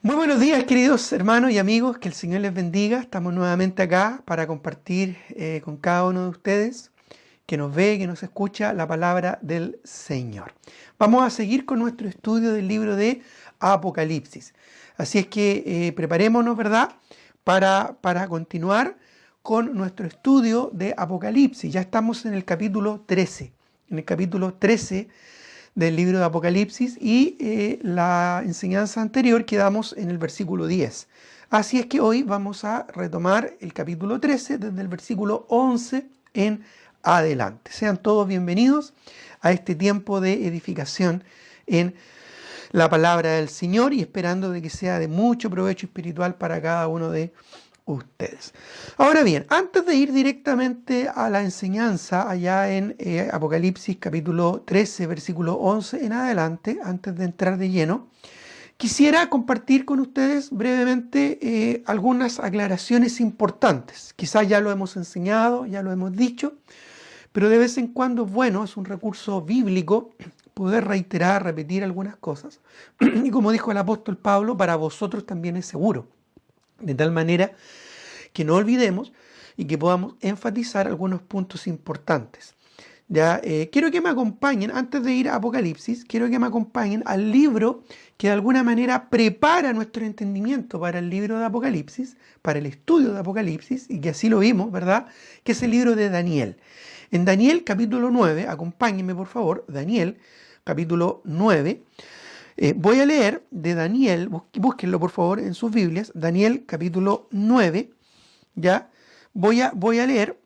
Muy buenos días, queridos hermanos y amigos, que el Señor les bendiga. Estamos nuevamente acá para compartir con cada uno de ustedes que nos ve, que nos escucha, la palabra del Señor. Vamos a seguir con nuestro estudio del libro de Apocalipsis. Así es que preparémonos, ¿verdad?, para continuar con nuestro estudio de Apocalipsis. Ya estamos en el capítulo 13. En el capítulo 13 del libro de Apocalipsis y la enseñanza anterior quedamos en el versículo 10. Así es que hoy vamos a retomar el capítulo 13 desde el versículo 11 en adelante. Sean todos bienvenidos a este tiempo de edificación en la palabra del Señor y esperando de que sea de mucho provecho espiritual para cada uno de ustedes. Ahora bien, antes de ir directamente a la enseñanza allá en Apocalipsis capítulo 13, versículo 11 en adelante, antes de entrar de lleno, quisiera compartir con ustedes brevemente algunas aclaraciones importantes. Quizás ya lo hemos enseñado, ya lo hemos dicho, pero de vez en cuando es bueno, es un recurso bíblico poder reiterar, repetir algunas cosas. Y como dijo el apóstol Pablo, para vosotros también es seguro. De tal manera que no olvidemos y que podamos enfatizar algunos puntos importantes. Ya, quiero que me acompañen, antes de ir a Apocalipsis, quiero que me acompañen al libro que de alguna manera prepara nuestro entendimiento para el libro de Apocalipsis, para el estudio de Apocalipsis, y que así lo vimos, ¿verdad? Que es el libro de Daniel. En Daniel capítulo 9, acompáñenme por favor, Daniel capítulo 9. Voy a leer de Daniel, búsquenlo por favor en sus Biblias, Daniel capítulo 9, ¿ya? Voy a leer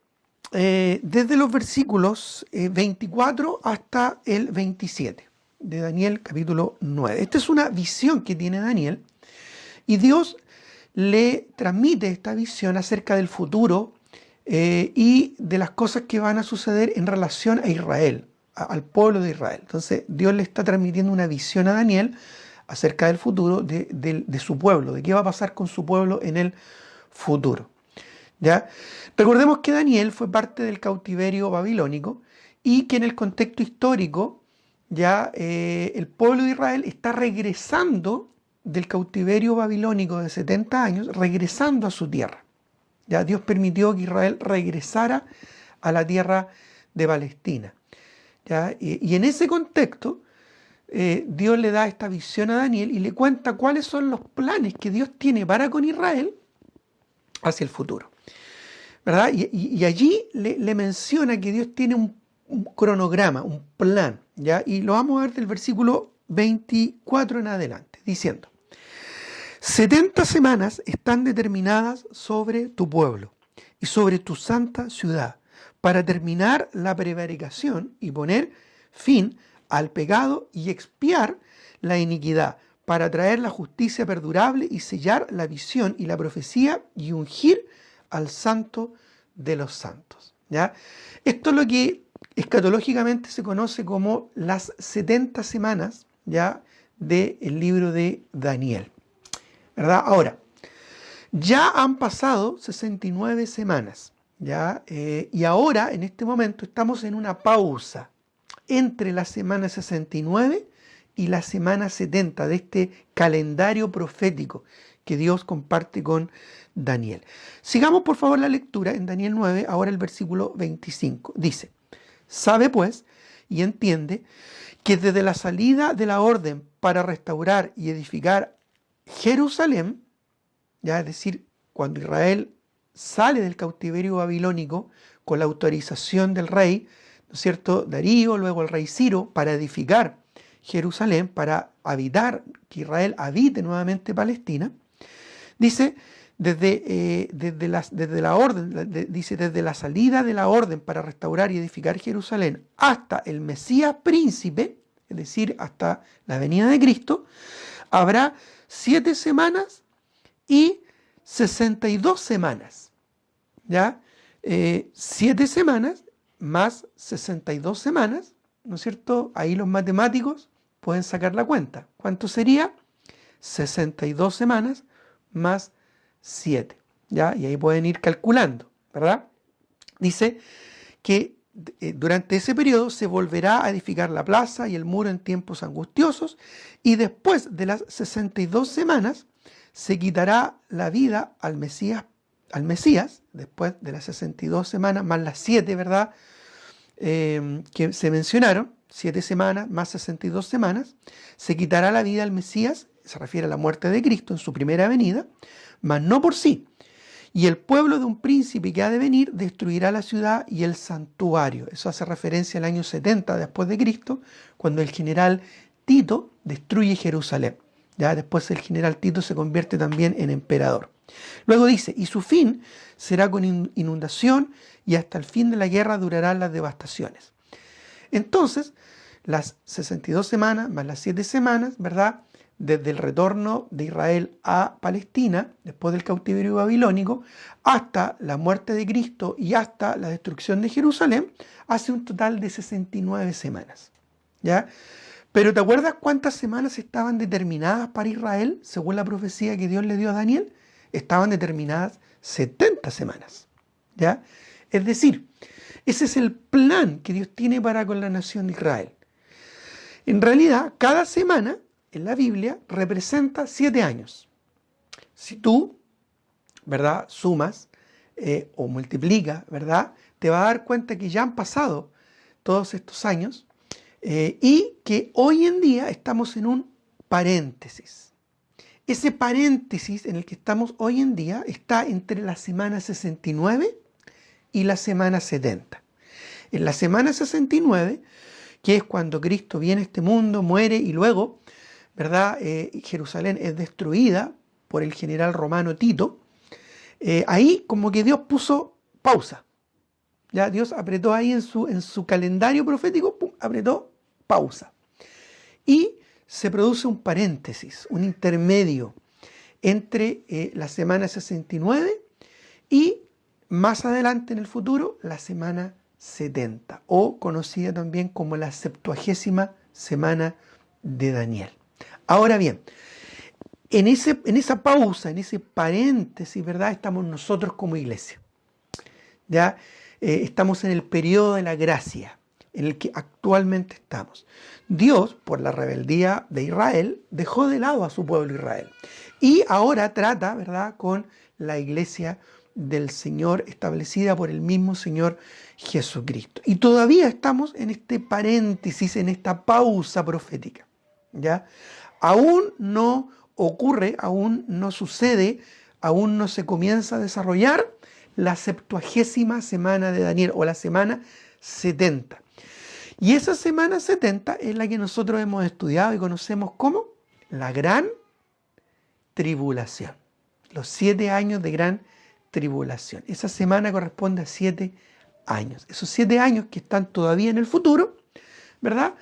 desde los versículos 24 hasta el 27 de Daniel capítulo 9. Esta es una visión que tiene Daniel y Dios le transmite esta visión acerca del futuro y de las cosas que van a suceder en relación a Israel, al pueblo de Israel. Entonces Dios le está transmitiendo una visión a Daniel acerca del futuro de su pueblo, de qué va a pasar con su pueblo en el futuro. ¿Ya? Recordemos que Daniel fue parte del cautiverio babilónico y que en el contexto histórico ya el pueblo de Israel está regresando del cautiverio babilónico de 70 años, regresando a su tierra. Ya Dios permitió que Israel regresara a la tierra de Palestina. ¿Ya? Y en ese contexto, Dios le da esta visión a Daniel y le cuenta cuáles son los planes que Dios tiene para con Israel hacia el futuro. ¿Verdad? Y allí le menciona que Dios tiene un cronograma, un plan, ¿ya? Y lo vamos a ver del versículo 24 en adelante, diciendo: 70 semanas están determinadas sobre tu pueblo y sobre tu santa ciudad, para terminar la prevaricación y poner fin al pecado y expiar la iniquidad, para traer la justicia perdurable y sellar la visión y la profecía y ungir al santo de los santos. ¿Ya? Esto es lo que escatológicamente se conoce como las 70 semanas, ¿ya?, del libro de Daniel. ¿Verdad? Ahora, ya han pasado 69 semanas, ¿ya? Y ahora, en este momento, estamos en una pausa entre la semana 69 y la semana 70 de este calendario profético que Dios comparte con Daniel. Sigamos por favor la lectura en Daniel 9, ahora el versículo 25. Dice: sabe pues y entiende que desde la salida de la orden para restaurar y edificar Jerusalén, ya es decir, cuando Israel sale del cautiverio babilónico con la autorización del rey, ¿no es cierto?, Darío, luego el rey Ciro, para edificar Jerusalén, para habitar, que Israel habite nuevamente Palestina, dice, desde la orden, dice, desde la salida de la orden para restaurar y edificar Jerusalén hasta el Mesías príncipe, es decir, hasta la venida de Cristo, habrá 7 semanas y 62 semanas, ¿ya? 7 semanas más 62 semanas, ¿no es cierto? Ahí los matemáticos pueden sacar la cuenta. ¿Cuánto sería? 62 semanas más 7, ¿ya? Y ahí pueden ir calculando, ¿verdad? Dice que durante ese periodo se volverá a edificar la plaza y el muro en tiempos angustiosos, y después de las 62 semanas se quitará la vida al Mesías, después de las 62 semanas, más las 7, ¿verdad? Que se mencionaron, 7 semanas más 62 semanas, se quitará la vida al Mesías, se refiere a la muerte de Cristo en su primera venida, mas no por sí. Y el pueblo de un príncipe que ha de venir destruirá la ciudad y el santuario. Eso hace referencia al año 70 después de Cristo, cuando el general Tito destruye Jerusalén. Ya después el general Tito se convierte también en emperador. Luego dice, y su fin será con inundación, y hasta el fin de la guerra durarán las devastaciones. Entonces, las 62 semanas más las 7 semanas, ¿verdad? Desde el retorno de Israel a Palestina, después del cautiverio babilónico, hasta la muerte de Cristo y hasta la destrucción de Jerusalén, hace un total de 69 semanas. ¿Ya? Pero ¿te acuerdas cuántas semanas estaban determinadas para Israel, según la profecía que Dios le dio a Daniel? Estaban determinadas 70 semanas. ¿Ya? Es decir, ese es el plan que Dios tiene para con la nación de Israel. En realidad, cada semana en la Biblia representa 7 años. Si tú, ¿verdad?, sumas o multiplicas, ¿verdad?, te vas a dar cuenta que ya han pasado todos estos años y que hoy en día estamos en un paréntesis. Ese paréntesis en el que estamos hoy en día está entre la semana 69 y la semana 70. En la semana 69, que es cuando Cristo viene a este mundo, muere y luego, ¿verdad?, Jerusalén es destruida por el general romano Tito, ahí como que Dios puso pausa. Ya Dios apretó ahí en su calendario profético, pum, apretó pausa. Y se produce un paréntesis, un intermedio entre la semana 69 y más adelante en el futuro la semana 70, o conocida también como la 70ª semana de Daniel. Ahora bien, en esa pausa, en ese paréntesis, ¿verdad?, estamos nosotros como iglesia. ¿Ya? Estamos en el periodo de la gracia, en el que actualmente estamos. Dios, por la rebeldía de Israel, dejó de lado a su pueblo Israel. Y ahora trata, ¿verdad?, con la iglesia del Señor, establecida por el mismo Señor Jesucristo. Y todavía estamos en este paréntesis, en esta pausa profética. ¿Ya? Aún no ocurre, aún no sucede, aún no se comienza a desarrollar la 70ª semana de Daniel, o la semana 70. Y esa semana 70 es la que nosotros hemos estudiado y conocemos como la gran tribulación. Los 7 años de gran tribulación. Esa semana corresponde a 7 años. Esos 7 años que están todavía en el futuro, ¿verdad?,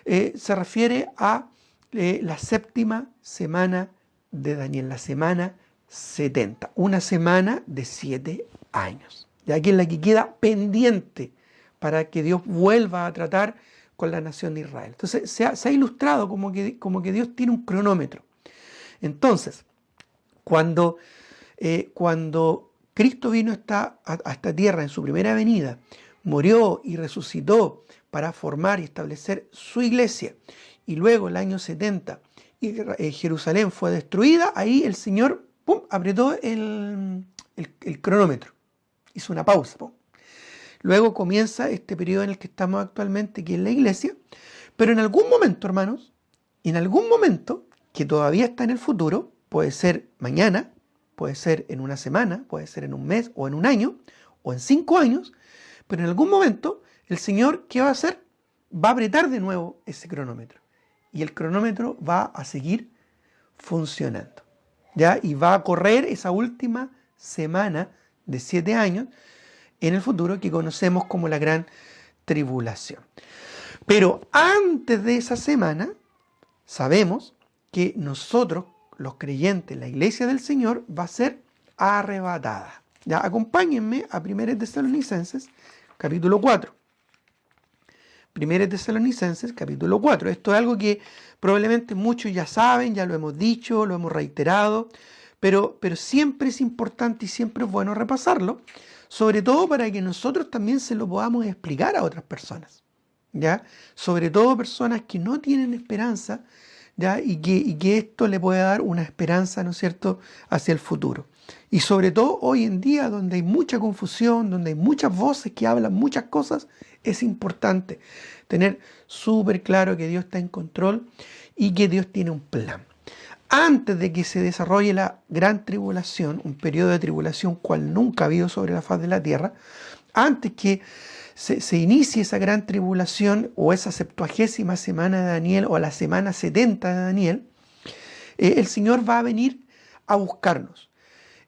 se refiere a la 7ª semana de Daniel, la semana 70, una semana de 7 años, ya que es la que queda pendiente para que Dios vuelva a tratar con la nación de Israel. Entonces se ha ilustrado como que Dios tiene un cronómetro. Entonces, cuando Cristo vino a esta tierra en su primera venida, murió y resucitó para formar y establecer su iglesia, y luego el año 70 Jerusalén fue destruida, ahí el Señor, ¡pum!, apretó el cronómetro, hizo una pausa, ¡pum! Luego comienza este periodo en el que estamos actualmente, que es la iglesia, pero en algún momento, hermanos, en algún momento, que todavía está en el futuro, puede ser mañana, puede ser en una semana, puede ser en un mes o en un año o en 5 años, pero en algún momento el Señor, ¿qué va a hacer? Va a apretar de nuevo ese cronómetro y el cronómetro va a seguir funcionando, ¿ya? Y va a correr esa última semana de 7 años en el futuro que conocemos como la gran tribulación. Pero antes de esa semana, sabemos que nosotros, los creyentes, la iglesia del Señor, va a ser arrebatada. Ya, acompáñenme a 1 Tesalonicenses, capítulo 4. 1 Tesalonicenses, capítulo 4. Esto es algo que probablemente muchos ya saben, ya lo hemos dicho, lo hemos reiterado, pero siempre es importante y siempre es bueno repasarlo, sobre todo para que nosotros también se lo podamos explicar a otras personas, ¿ya? Sobre todo personas que no tienen esperanza, ¿ya? Y que esto le puede dar una esperanza, ¿no es cierto?, hacia el futuro. Y sobre todo hoy en día, donde hay mucha confusión, donde hay muchas voces que hablan muchas cosas, es importante tener súper claro que Dios está en control y que Dios tiene un plan. Antes de que se desarrolle la gran tribulación, un periodo de tribulación cual nunca ha habido sobre la faz de la tierra, antes que se inicie esa gran tribulación o esa 70ª semana de Daniel o la semana 70 de Daniel, el Señor va a venir a buscarnos.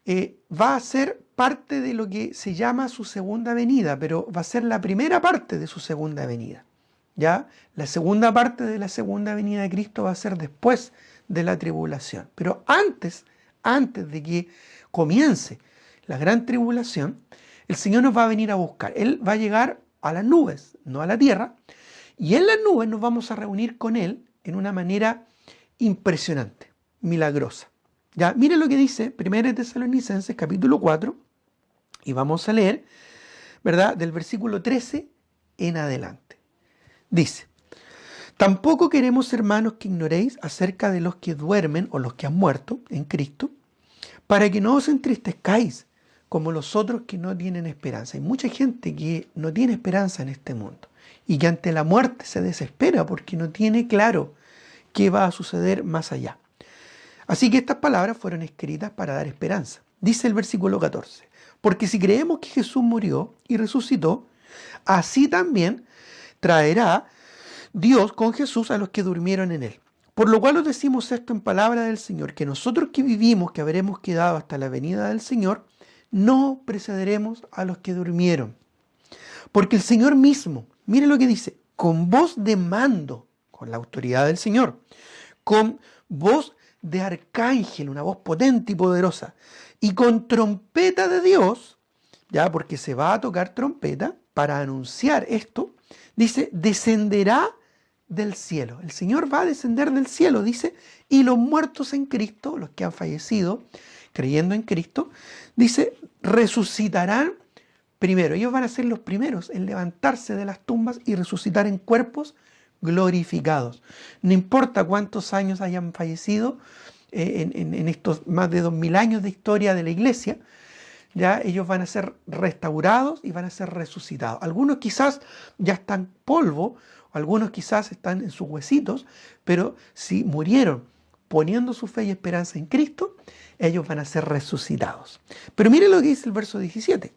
Va a ser parte de lo que se llama su segunda venida, pero va a ser la primera parte de su segunda venida. ¿Ya? La segunda parte de la segunda venida de Cristo va a ser después de la tribulación. Pero antes de que comience la gran tribulación, el Señor nos va a venir a buscar. Él va a llegar a las nubes, no a la tierra, y en las nubes nos vamos a reunir con Él en una manera impresionante, milagrosa. Ya, miren lo que dice 1 Tesalonicenses capítulo 4, y vamos a leer, ¿verdad?, del versículo 13 en adelante. Dice: tampoco queremos, hermanos, que ignoréis acerca de los que duermen o los que han muerto en Cristo, para que no os entristezcáis como los otros que no tienen esperanza. Hay mucha gente que no tiene esperanza en este mundo y que ante la muerte se desespera porque no tiene claro qué va a suceder más allá. Así que estas palabras fueron escritas para dar esperanza. Dice el versículo 14: porque si creemos que Jesús murió y resucitó, así también traerá Dios con Jesús a los que durmieron en él. Por lo cual os decimos esto en palabra del Señor, que nosotros que vivimos, que habremos quedado hasta la venida del Señor, no precederemos a los que durmieron. Porque el Señor mismo, mire lo que dice, con voz de mando, con la autoridad del Señor, con voz de arcángel, una voz potente y poderosa, y con trompeta de Dios, ya, porque se va a tocar trompeta para anunciar esto, dice, descenderá del cielo. El Señor va a descender del cielo, dice, y los muertos en Cristo, los que han fallecido creyendo en Cristo, dice, resucitarán primero. Ellos van a ser los primeros en levantarse de las tumbas y resucitar en cuerpos glorificados. No importa cuántos años hayan fallecido en estos más de 2000 años de historia de la iglesia, ya ellos van a ser restaurados y van a ser resucitados. Algunos quizás ya están polvo, algunos quizás están en sus huesitos, pero si murieron poniendo su fe y esperanza en Cristo, ellos van a ser resucitados. Pero miren lo que dice el verso 17.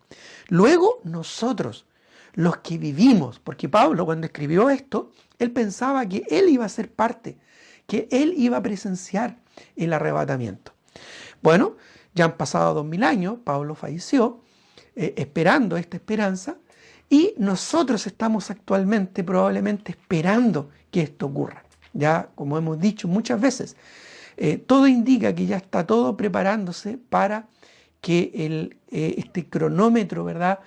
Luego nosotros, los que vivimos, porque Pablo cuando escribió esto, él pensaba que él iba a ser parte, que él iba a presenciar el arrebatamiento. Bueno, ya han pasado 2000 años, Pablo falleció, esperando esta esperanza, y nosotros estamos actualmente probablemente esperando que esto ocurra. Ya, como hemos dicho muchas veces, todo indica que ya está todo preparándose para que este cronómetro, ¿verdad?,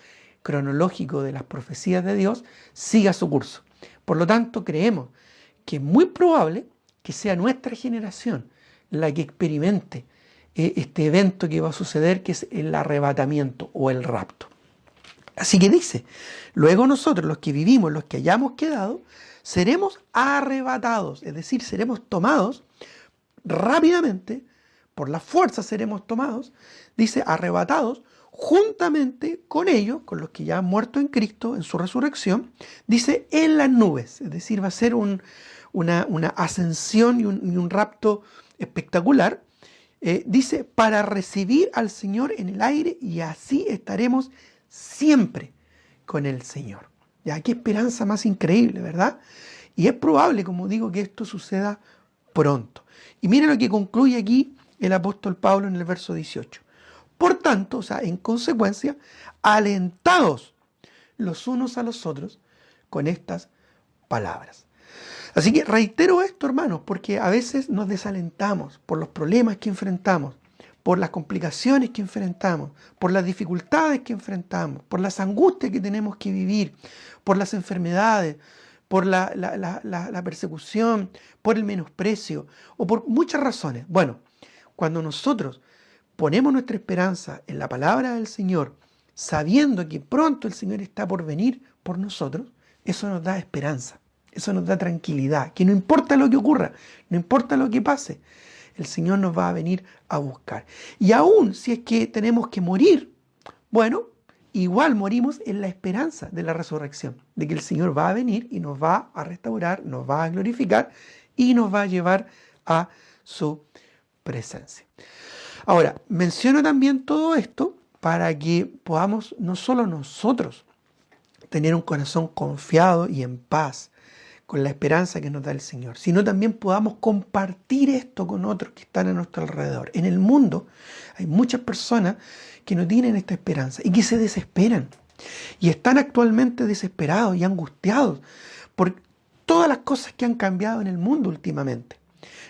cronológico de las profecías de Dios siga su curso. Por lo tanto, creemos que es muy probable que sea nuestra generación la que experimente este evento que va a suceder, que es el arrebatamiento o el rapto. Así que dice, luego nosotros, los que vivimos, los que hayamos quedado, seremos arrebatados, es decir, seremos tomados rápidamente, por la fuerza seremos tomados, dice, arrebatados, juntamente con ellos, con los que ya han muerto en Cristo, en su resurrección, dice, en las nubes, es decir, va a ser una ascensión y un rapto espectacular, dice, para recibir al Señor en el aire y así estaremos siempre con el Señor. Ya, qué esperanza más increíble, ¿verdad? Y es probable, como digo, que esto suceda pronto. Y miren lo que concluye aquí el apóstol Pablo en el verso 18. Por tanto, o sea, en consecuencia, alentados los unos a los otros con estas palabras. Así que reitero esto, hermanos, porque a veces nos desalentamos por los problemas que enfrentamos, por las complicaciones que enfrentamos, por las dificultades que enfrentamos, por las angustias que tenemos que vivir, por las enfermedades, por la persecución, por el menosprecio o por muchas razones. Bueno, cuando nosotros ponemos nuestra esperanza en la palabra del Señor, sabiendo que pronto el Señor está por venir por nosotros, eso nos da esperanza, eso nos da tranquilidad, que no importa lo que ocurra, no importa lo que pase, el Señor nos va a venir a buscar. Y aún si es que tenemos que morir, bueno, igual morimos en la esperanza de la resurrección, de que el Señor va a venir y nos va a restaurar, nos va a glorificar y nos va a llevar a su presencia. Ahora, menciono también todo esto para que podamos no solo nosotros tener un corazón confiado y en paz con la esperanza que nos da el Señor, sino también podamos compartir esto con otros que están a nuestro alrededor. En el mundo hay muchas personas que no tienen esta esperanza y que se desesperan y están actualmente desesperados y angustiados por todas las cosas que han cambiado en el mundo últimamente.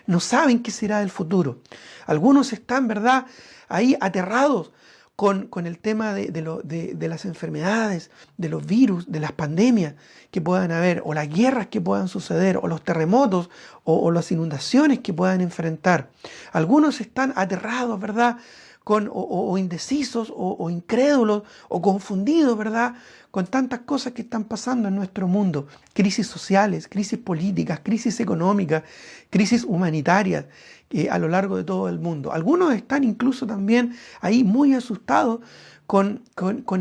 No saben qué será del futuro. Algunos están, ¿verdad?, ahí aterrados con el tema de las enfermedades, de los virus, de las pandemias que puedan haber, o las guerras que puedan suceder, o los terremotos, o las inundaciones que puedan enfrentar. Algunos están aterrados, ¿verdad?, o indecisos, o incrédulos, o confundidos, ¿verdad?, con tantas cosas que están pasando en nuestro mundo. Crisis sociales, crisis políticas, crisis económicas, crisis humanitarias a lo largo de todo el mundo. Algunos están incluso también ahí muy asustados con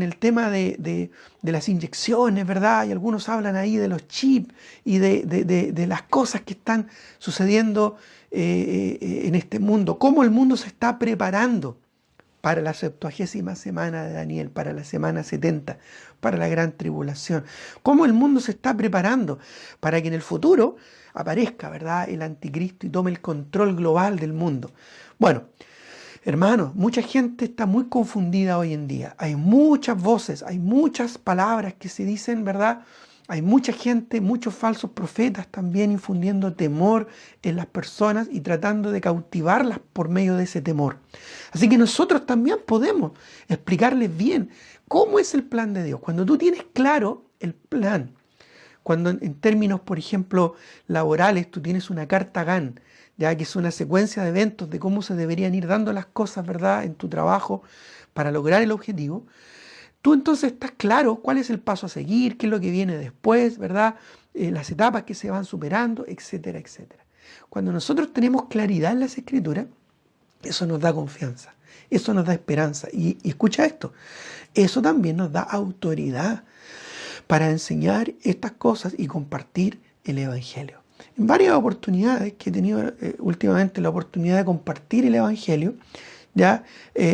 el tema de las inyecciones, ¿verdad? Y algunos hablan ahí de los chips y de las cosas que están sucediendo en este mundo. Cómo el mundo se está preparando para la 70ª semana de Daniel, para la semana 70, para la gran tribulación. Cómo el mundo se está preparando para que en el futuro aparezca, ¿verdad?, el anticristo y tome el control global del mundo. Bueno, hermanos, mucha gente está muy confundida hoy en día. Hay muchas voces, hay muchas palabras que se dicen, ¿verdad? Hay mucha gente, muchos falsos profetas también infundiendo temor en las personas y tratando de cautivarlas por medio de ese temor. Así que nosotros también podemos explicarles bien cómo es el plan de Dios. Cuando tú tienes claro el plan, cuando en términos, por ejemplo, laborales, tú tienes una carta GAN, ya que es una secuencia de eventos de cómo se deberían ir dando las cosas, ¿verdad?, en tu trabajo para lograr el objetivo. Tú entonces estás claro cuál es el paso a seguir, qué es lo que viene después, ¿verdad? Las etapas que se van superando, etcétera, etcétera. Cuando nosotros tenemos claridad en las Escrituras, eso nos da confianza, eso nos da esperanza. Y escucha esto, eso también nos da autoridad para enseñar estas cosas y compartir el Evangelio. En varias oportunidades que he tenido últimamente la oportunidad de compartir el Evangelio, ¿ya?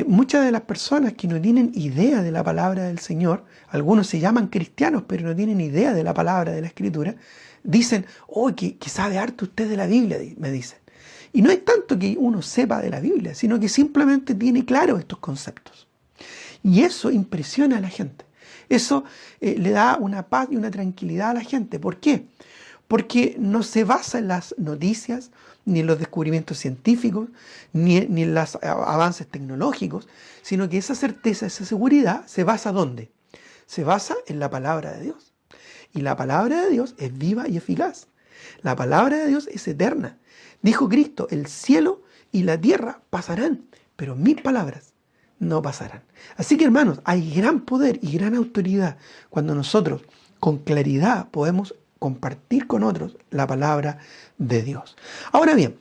Muchas de las personas que no tienen idea de la palabra del Señor, algunos se llaman cristianos pero no tienen idea de la palabra de la Escritura, dicen, oh, que sabe harto usted de la Biblia, me dicen. Y no es tanto que uno sepa de la Biblia, sino que simplemente tiene claro estos conceptos. Y eso impresiona a la gente. Eso le da una paz y una tranquilidad a la gente. ¿Por qué? Porque no se basa en las noticias, ni en los descubrimientos científicos, ni en los avances tecnológicos, sino que esa certeza, esa seguridad, ¿se basa ¿dónde? Se basa en la palabra de Dios. Y la palabra de Dios es viva y eficaz. La palabra de Dios es eterna. Dijo Cristo, el cielo y la tierra pasarán, pero mis palabras no pasarán. Así que, hermanos, hay gran poder y gran autoridad cuando nosotros con claridad podemos compartir con otros la palabra de Dios. Ahora bien,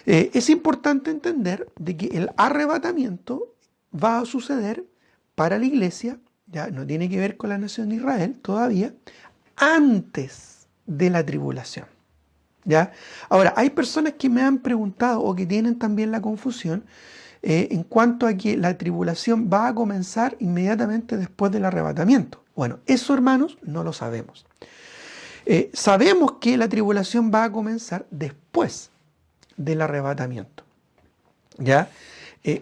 es importante entender de que el arrebatamiento va a suceder para la iglesia, ya no tiene que ver con la nación de Israel todavía, antes de la tribulación. ¿Ya? Ahora, hay personas que me han preguntado o que tienen también la confusión en cuanto a que la tribulación va a comenzar inmediatamente después del arrebatamiento. Bueno, eso, hermanos, no lo sabemos. Sabemos que la tribulación va a comenzar después del arrebatamiento, ¿ya?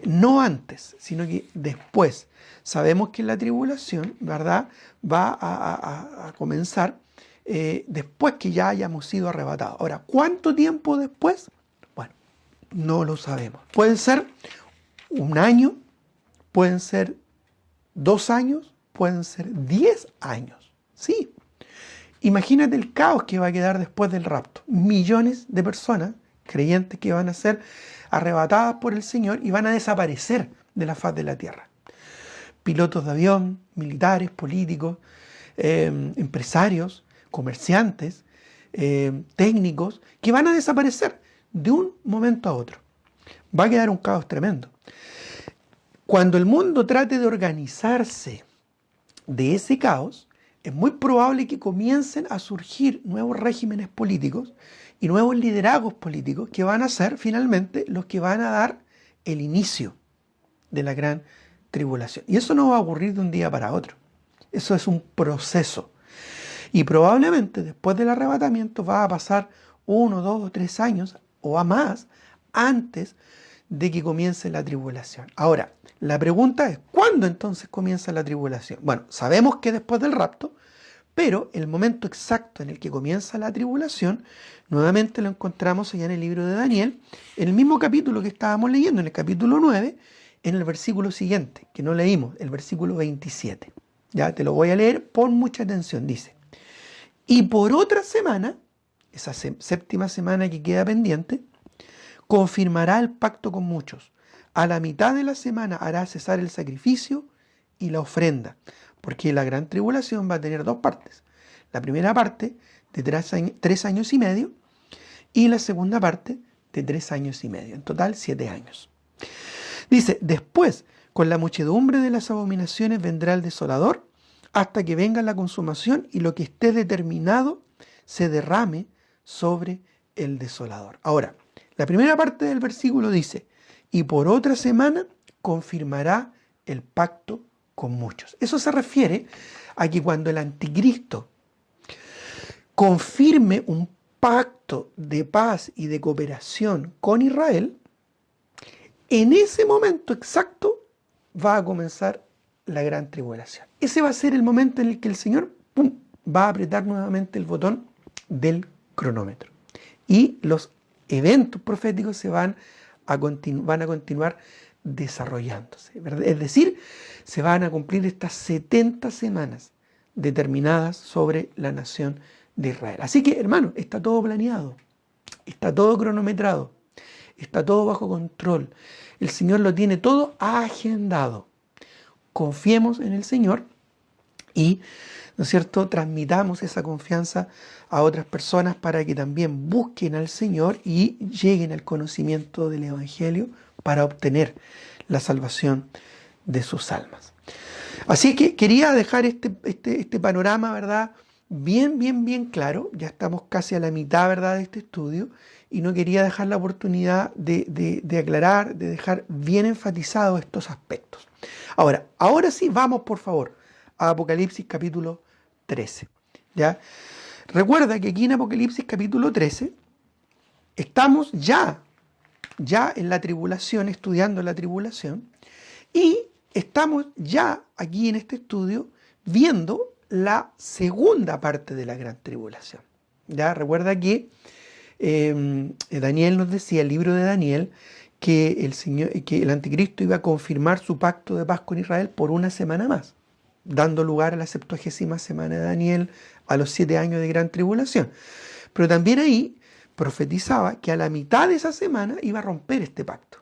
No antes, sino que después. Sabemos que la tribulación, ¿verdad?, va a comenzar después que ya hayamos sido arrebatados. Ahora, ¿cuánto tiempo después? Bueno, no lo sabemos. Pueden ser 1 año, pueden ser 2 años, pueden ser 10 años. Sí. Imagínate el caos que va a quedar después del rapto. Millones de personas creyentes que van a ser arrebatadas por el Señor y van a desaparecer de la faz de la tierra. pilotos de avión, militares, políticos, empresarios, comerciantes, técnicos, que van a desaparecer de un momento a otro. Va a quedar un caos tremendo. Cuando el mundo trate de organizarse de ese caos, es muy probable que comiencen a surgir nuevos regímenes políticos y nuevos liderazgos políticos que van a ser finalmente los que van a dar el inicio de la gran tribulación. Y eso no va a ocurrir de un día para otro. Eso es un proceso. Y probablemente después del arrebatamiento va a pasar 1, 2 o 3 años o a más antes de que comience la tribulación. Ahora, la pregunta es, ¿cuándo entonces comienza la tribulación? Bueno, sabemos que después del rapto, pero el momento exacto en el que comienza la tribulación, nuevamente lo encontramos allá en el libro de Daniel, en el mismo capítulo que estábamos leyendo, en el capítulo 9, en el versículo siguiente, que no leímos, el versículo 27. Ya te lo voy a leer, pon mucha atención, dice. Y por otra semana, esa séptima semana que queda pendiente, confirmará el pacto con muchos. A la mitad de la semana hará cesar el sacrificio y la ofrenda, porque la gran tribulación va a tener dos partes. La primera parte de 3 años y medio y la segunda parte de 3 años y medio. En total, 7 años. Dice, después, con la muchedumbre de las abominaciones vendrá el desolador, hasta que venga la consumación y lo que esté determinado se derrame sobre el desolador. Ahora, la primera parte del versículo dice, y por otra semana confirmará el pacto con muchos. Eso se refiere a que cuando el anticristo confirme un pacto de paz y de cooperación con Israel, en ese momento exacto va a comenzar la gran tribulación. Ese va a ser el momento en el que el Señor va a apretar nuevamente el botón del cronómetro. Y los eventos proféticos se van a continuar desarrollándose, ¿verdad? Es decir, se van a cumplir estas 70 semanas determinadas sobre la nación de Israel. Así que, hermano, está todo planeado, está todo cronometrado, está todo bajo control. El Señor lo tiene todo agendado. Confiemos en el Señor y, ¿no es cierto?, transmitamos esa confianza a otras personas para que también busquen al Señor y lleguen al conocimiento del Evangelio para obtener la salvación de sus almas. Así que quería dejar este panorama, ¿verdad?, bien claro. Ya estamos casi a la mitad, ¿verdad?, de este estudio y no quería dejar la oportunidad de aclarar, de dejar bien enfatizados estos aspectos. Ahora sí, vamos por favor a Apocalipsis capítulo 13. ¿Ya? Recuerda que aquí en Apocalipsis capítulo 13 estamos ya en la tribulación, estudiando la tribulación, y estamos ya aquí en este estudio viendo la segunda parte de la gran tribulación. ¿Ya? Recuerda que Daniel nos decía, el libro de Daniel, que el anticristo iba a confirmar su pacto de paz con Israel por una semana más, dando lugar a la 70ª semana de Daniel, a los 7 años de gran tribulación. Pero también ahí profetizaba que a la mitad de esa semana iba a romper este pacto.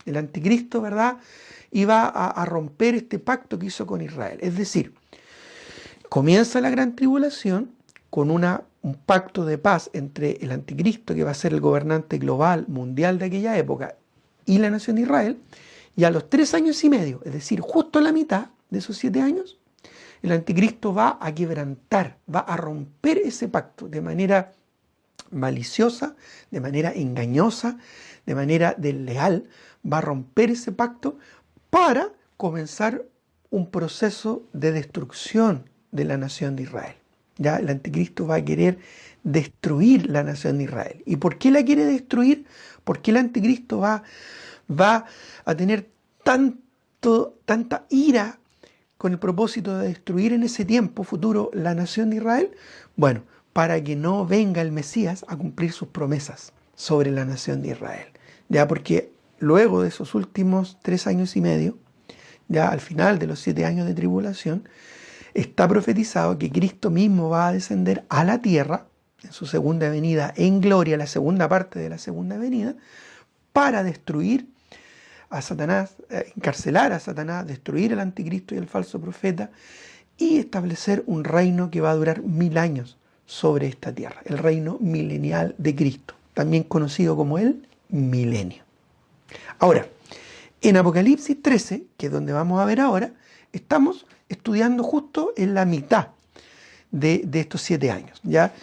El anticristo, ¿verdad?, iba a romper este pacto que hizo con Israel. Es decir, comienza la gran tribulación con un pacto de paz entre el anticristo, que va a ser el gobernante global mundial de aquella época, y la nación de Israel, y a los 3 años y medio, es decir, justo a la mitad de esos 7 años, el anticristo va a quebrantar, va a romper ese pacto de manera maliciosa, de manera engañosa, de manera desleal, va a romper ese pacto para comenzar un proceso de destrucción de la nación de Israel. Ya el anticristo va a querer destruir la nación de Israel. ¿Y por qué la quiere destruir? Porque el anticristo va a tener tanta ira con el propósito de destruir en ese tiempo futuro la nación de Israel. Bueno, para que no venga el Mesías a cumplir sus promesas sobre la nación de Israel. Ya, porque luego de esos últimos 3 años y medio, ya al final de los 7 años de tribulación, está profetizado que Cristo mismo va a descender a la tierra en su segunda venida en gloria, la segunda parte de la segunda venida, para destruir a Satanás, encarcelar a Satanás, destruir al anticristo y el falso profeta y establecer un reino que va a durar 1000 años sobre esta tierra, el reino milenial de Cristo, también conocido como el milenio. Ahora, en Apocalipsis 13, que es donde vamos a ver ahora, estamos estudiando justo en la mitad de estos 7 años. ¿Ya?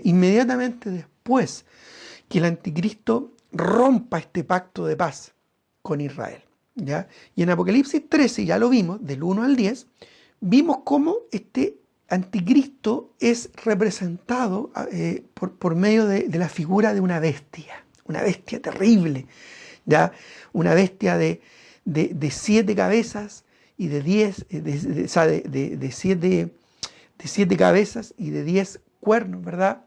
Inmediatamente después que el anticristo rompa este pacto de paz con Israel. ¿Ya? Y en Apocalipsis 13, ya lo vimos, del 1 al 10, vimos cómo este anticristo es representado por medio de la figura de una bestia terrible, ¿ya? Una bestia de 7 cabezas y de 10, de 7 cabezas y de 10 cuernos, ¿verdad?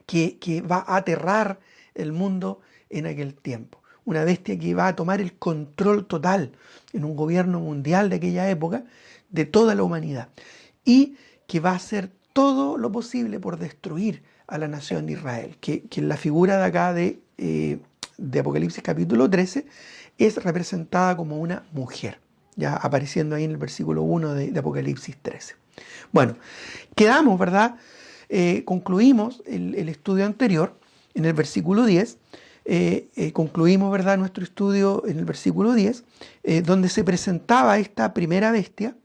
Que va a aterrar el mundo en aquel tiempo. Una bestia que va a tomar el control total en un gobierno mundial de aquella época de toda la humanidad y que va a hacer todo lo posible por destruir a la nación de Israel, que en la figura de acá de Apocalipsis capítulo 13 es representada como una mujer, ya apareciendo ahí en el versículo 1 de Apocalipsis 13. Bueno, quedamos, ¿verdad? Concluimos el estudio anterior en el versículo 10, concluimos, ¿verdad?, nuestro estudio en el versículo 10, donde se presentaba esta primera bestia,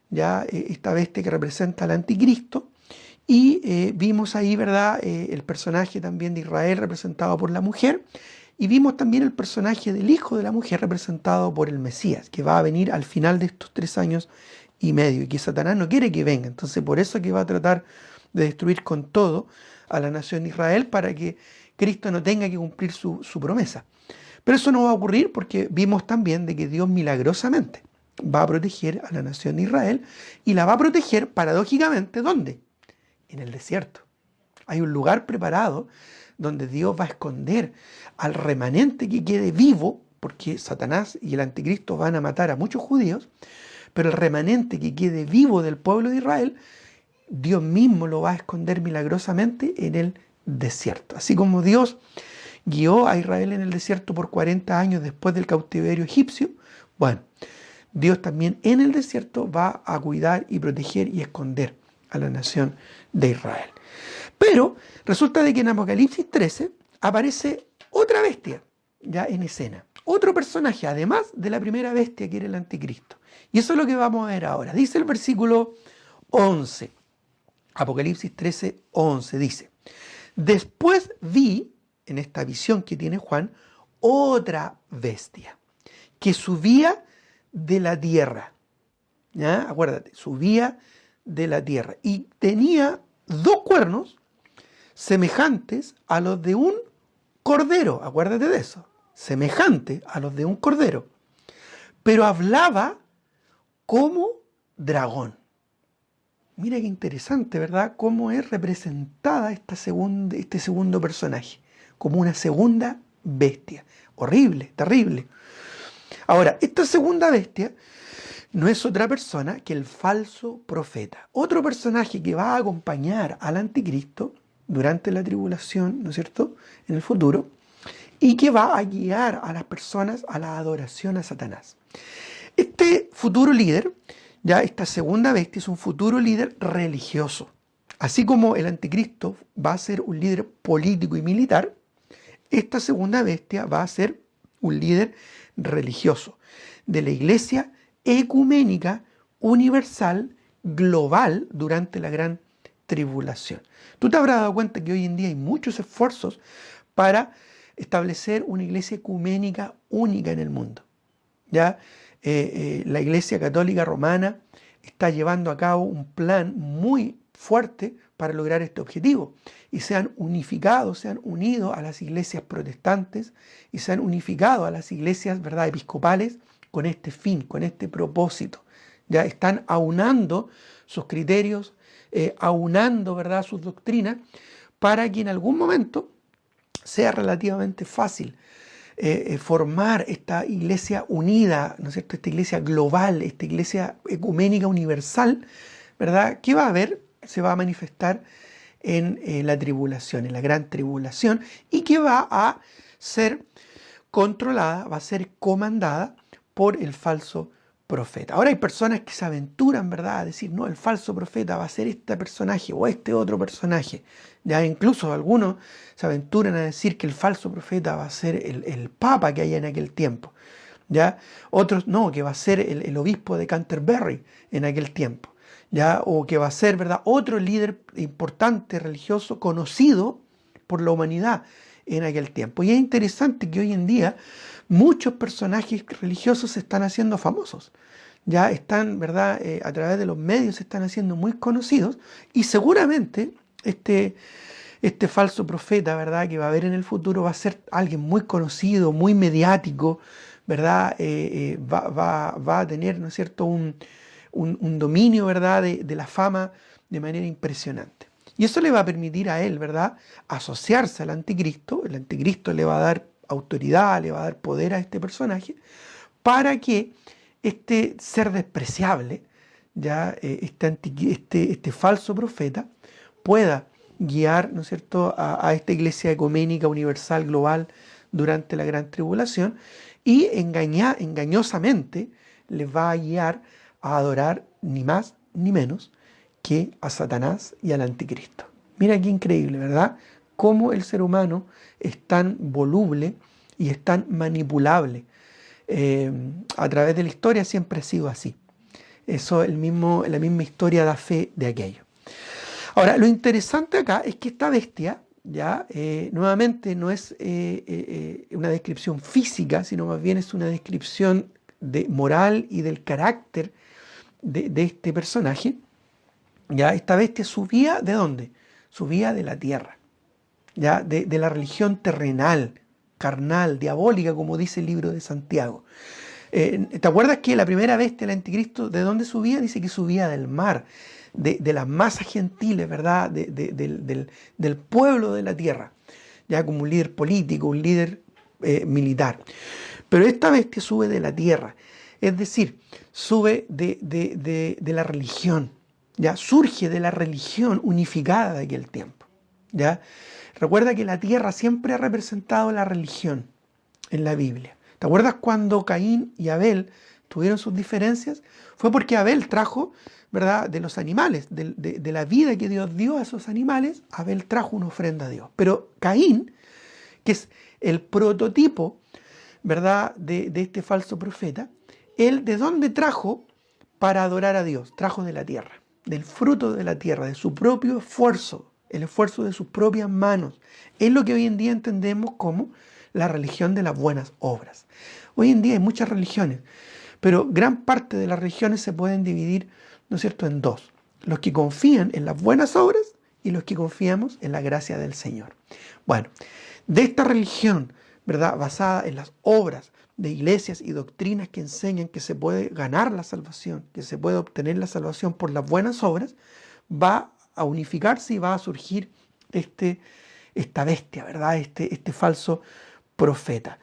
ya esta bestia que representa al anticristo, y vimos ahí, ¿verdad?, el personaje también de Israel representado por la mujer, y vimos también el personaje del hijo de la mujer representado por el Mesías, que va a venir al final de estos 3 años y medio, y que Satanás no quiere que venga. Entonces por eso que va a tratar de destruir con todo a la nación de Israel para que Cristo no tenga que cumplir su promesa. Pero eso no va a ocurrir porque vimos también de que Dios milagrosamente va a proteger a la nación de Israel y la va a proteger paradójicamente, ¿dónde? En el desierto. Hay un lugar preparado donde Dios va a esconder al remanente que quede vivo, porque Satanás y el anticristo van a matar a muchos judíos, pero el remanente que quede vivo del pueblo de Israel, Dios mismo lo va a esconder milagrosamente en el desierto. Así como Dios guió a Israel en el desierto por 40 años después del cautiverio egipcio, bueno, Dios también en el desierto va a cuidar y proteger y esconder a la nación de Israel. Pero resulta de que en Apocalipsis 13 aparece otra bestia ya en escena. Otro personaje, además de la primera bestia que era el anticristo. Y eso es lo que vamos a ver ahora. Dice el versículo 11. Apocalipsis 13, 11 dice: después vi, en esta visión que tiene Juan, otra bestia que subía de la tierra. ¿Ya? Acuérdate, subía de la tierra. Y tenía 2 cuernos semejantes a los de un cordero. Acuérdate de eso. Semejante a los de un cordero. Pero hablaba como dragón. Mira qué interesante, ¿verdad? Cómo es representada este segundo personaje, como una segunda bestia. Horrible, terrible. Ahora, esta segunda bestia no es otra persona que el falso profeta. Otro personaje que va a acompañar al anticristo durante la tribulación, ¿no es cierto?, en el futuro, y que va a guiar a las personas a la adoración a Satanás. Este futuro líder, ya esta segunda bestia, es un futuro líder religioso. Así como el anticristo va a ser un líder político y militar, esta segunda bestia va a ser un líder religioso de la iglesia ecuménica, universal, global durante la gran tribulación. Tú te habrás dado cuenta que hoy en día hay muchos esfuerzos para establecer una iglesia ecuménica única en el mundo. ¿Ya? La Iglesia Católica Romana está llevando a cabo un plan muy fuerte para lograr este objetivo y se han unificado, se han unido a las iglesias protestantes y se han unificado a las iglesias, ¿verdad?, episcopales con este fin, con este propósito. Ya están aunando sus criterios, aunando, ¿verdad?, sus doctrinas para que en algún momento sea relativamente fácil formar esta iglesia unida, ¿no es cierto?, esta iglesia global, esta iglesia ecuménica universal, ¿verdad?, que va a haber, se va a manifestar en la tribulación, en la gran tribulación, y que va a ser controlada, va a ser comandada por el falso profeta. Ahora hay personas que se aventuran, ¿verdad?, a decir, no, el falso profeta va a ser este personaje o este otro personaje. Ya incluso algunos se aventuran a decir que el falso profeta va a ser el papa que haya en aquel tiempo. ¿Ya? Otros no, que va a ser el obispo de Canterbury en aquel tiempo. ¿Ya? O que va a ser, ¿verdad?, otro líder importante religioso conocido por la humanidad en aquel tiempo. Y es interesante que hoy en día muchos personajes religiosos se están haciendo famosos. Ya están, ¿verdad?, a través de los medios se están haciendo muy conocidos y seguramente este falso profeta, ¿verdad?, que va a haber en el futuro va a ser alguien muy conocido, muy mediático, ¿verdad? Va a tener, ¿no es cierto?, un dominio, ¿verdad?, de la fama de manera impresionante. Y eso le va a permitir a él, ¿verdad?, asociarse al anticristo. El anticristo le va a dar autoridad, le va a dar poder a este personaje, para que este ser despreciable, ya este falso profeta, pueda guiar, ¿no es cierto?, a esta iglesia ecuménica universal global durante la gran tribulación y engañosamente les va a guiar a adorar ni más ni menos que a Satanás y al anticristo. Mira qué increíble, ¿verdad? Cómo el ser humano es tan voluble y es tan manipulable. A través de la historia siempre ha sido así. Eso la misma historia da fe de aquello. Ahora, lo interesante acá es que esta bestia, ya nuevamente no es una descripción física, sino más bien es una descripción moral y del carácter de este personaje. Ya esta bestia subía ¿de dónde? Subía de la tierra, ya de la religión terrenal, carnal, diabólica, como dice el libro de Santiago. ¿Te acuerdas que la primera bestia, el anticristo, de dónde subía? Dice que subía del mar, de las masas gentiles, ¿verdad? Del pueblo de la tierra, ya como un líder político, un líder militar. Pero esta bestia sube de la tierra, es decir, sube de la religión, ya surge de la religión unificada de aquel tiempo. ¿Ya? Recuerda que la tierra siempre ha representado la religión en la Biblia. ¿Te acuerdas cuando Caín y Abel tuvieron sus diferencias? Fue porque Abel trajo, ¿verdad?, de los animales, de la vida que Dios dio a esos animales, Abel trajo una ofrenda a Dios. Pero Caín, que es el prototipo, ¿verdad?, de este falso profeta, él ¿de dónde trajo para adorar a Dios? Trajo de la tierra, del fruto de la tierra, de su propio esfuerzo, el esfuerzo de sus propias manos. Es lo que hoy en día entendemos como la religión de las buenas obras. Hoy en día hay muchas religiones, pero gran parte de las religiones se pueden dividir, ¿no es cierto?, en dos. Los que confían en las buenas obras y los que confiamos en la gracia del Señor. Bueno, de esta religión, ¿verdad?, basada en las obras de iglesias y doctrinas que enseñan que se puede ganar la salvación, que se puede obtener la salvación por las buenas obras, va a unificarse y va a surgir esta bestia, ¿verdad?, este falso profeta.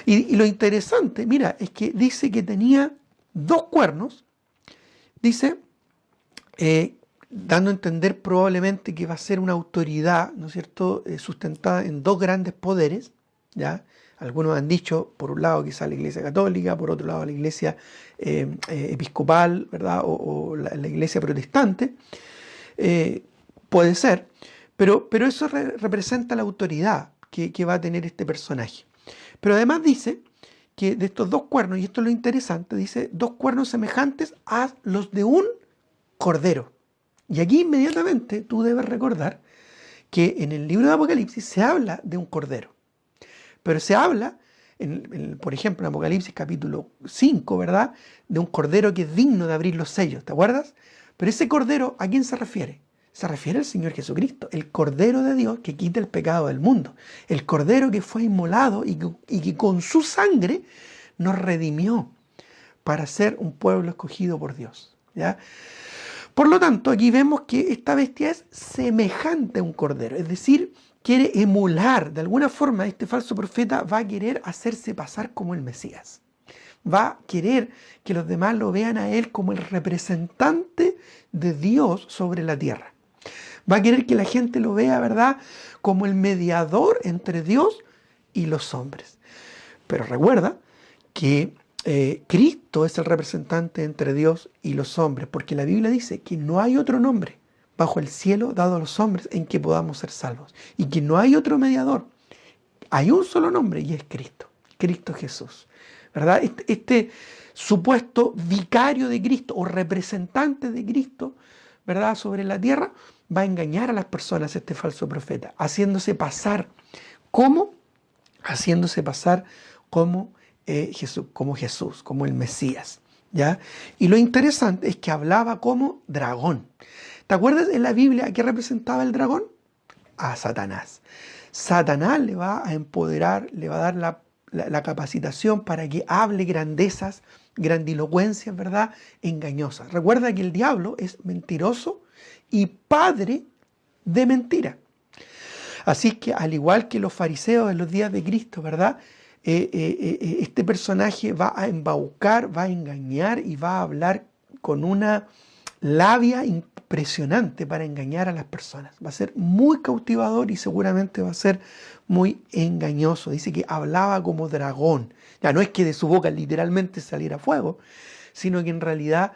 Y lo interesante, mira, es que dice que tenía 2 cuernos, dice, dando a entender probablemente que va a ser una autoridad, ¿no es cierto?, sustentada en 2 grandes poderes, ¿ya? Algunos han dicho, por un lado, quizá la Iglesia Católica, por otro lado, la Iglesia Episcopal, ¿verdad?, o la Iglesia Protestante. Puede ser, pero eso representa la autoridad que va a tener este personaje. Pero además dice que de estos 2 cuernos, y esto es lo interesante, dice 2 cuernos semejantes a los de un cordero. Y aquí inmediatamente tú debes recordar que en el libro de Apocalipsis se habla de un cordero. Pero se habla, por ejemplo, en Apocalipsis capítulo 5, ¿verdad?, de un cordero que es digno de abrir los sellos, ¿te acuerdas? Pero ese cordero, ¿a quién se refiere? Se refiere al Señor Jesucristo, el Cordero de Dios que quita el pecado del mundo. El Cordero que fue inmolado y que con su sangre nos redimió para ser un pueblo escogido por Dios. ¿Ya? Por lo tanto, aquí vemos que esta bestia es semejante a un cordero, es decir, quiere emular, de alguna forma este falso profeta va a querer hacerse pasar como el Mesías. Va a querer que los demás lo vean a él como el representante de Dios sobre la tierra. Va a querer que la gente lo vea, ¿verdad?, como el mediador entre Dios y los hombres. Pero recuerda que Cristo es el representante entre Dios y los hombres, porque la Biblia dice que no hay otro nombre bajo el cielo dado a los hombres en que podamos ser salvos, y que no hay otro mediador. Hay un solo nombre y es Cristo, Cristo Jesús, ¿verdad? Este supuesto vicario de Cristo o representante de Cristo, ¿verdad?, sobre la tierra, va a engañar a las personas, este falso profeta, haciéndose pasar como, haciéndose pasar como Jesús, como el Mesías, ¿ya? Y lo interesante es que hablaba como dragón. ¿Te acuerdas en la Biblia a qué representaba el dragón? A Satanás. Satanás le va a empoderar, le va a dar la capacitación para que hable grandezas, grandilocuencias, ¿verdad?, engañosas. Recuerda que el diablo es mentiroso y padre de mentira. Así que al igual que los fariseos en los días de Cristo, ¿verdad?, este personaje va a embaucar, va a engañar y va a hablar con una labia impresionante para engañar a las personas. Va a ser muy cautivador y seguramente va a ser muy engañoso. Dice que hablaba como dragón. Ya no es que de su boca literalmente saliera fuego, sino que en realidad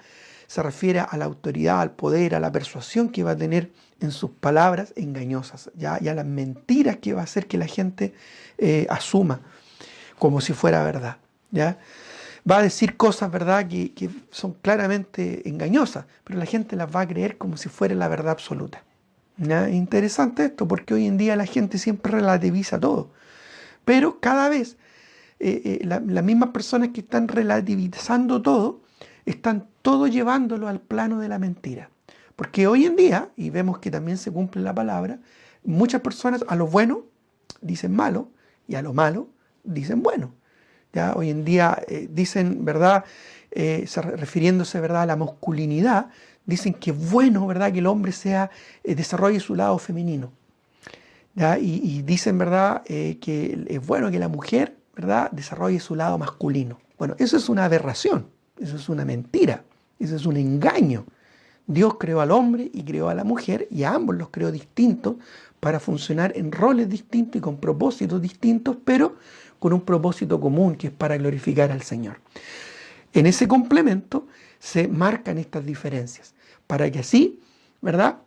se refiere a la autoridad, al poder, a la persuasión que va a tener en sus palabras engañosas, ¿ya? Y a las mentiras que va a hacer que la gente asuma como si fuera verdad, ¿ya? Va a decir cosas, ¿verdad?, que son claramente engañosas, pero la gente las va a creer como si fuera la verdad absoluta, ¿ya? Interesante esto, porque hoy en día la gente siempre relativiza todo, pero cada vez las mismas personas que están relativizando todo, están todo llevándolo al plano de la mentira. Porque hoy en día, y vemos que también se cumple la palabra, muchas personas a lo bueno dicen malo y a lo malo dicen bueno. ¿Ya? Hoy en día dicen, ¿verdad?, refiriéndose, ¿verdad?, a la masculinidad, dicen que es bueno, ¿verdad?, que el hombre desarrolle su lado femenino. ¿Ya? Y dicen, ¿verdad?, que es bueno que la mujer, ¿verdad?, desarrolle su lado masculino. Bueno, eso es una aberración, eso es una mentira, eso es un engaño. Dios creó al hombre y creó a la mujer y a ambos los creó distintos para funcionar en roles distintos y con propósitos distintos, pero con un propósito común que es para glorificar al Señor. En ese complemento se marcan estas diferencias para que así, ¿verdad?,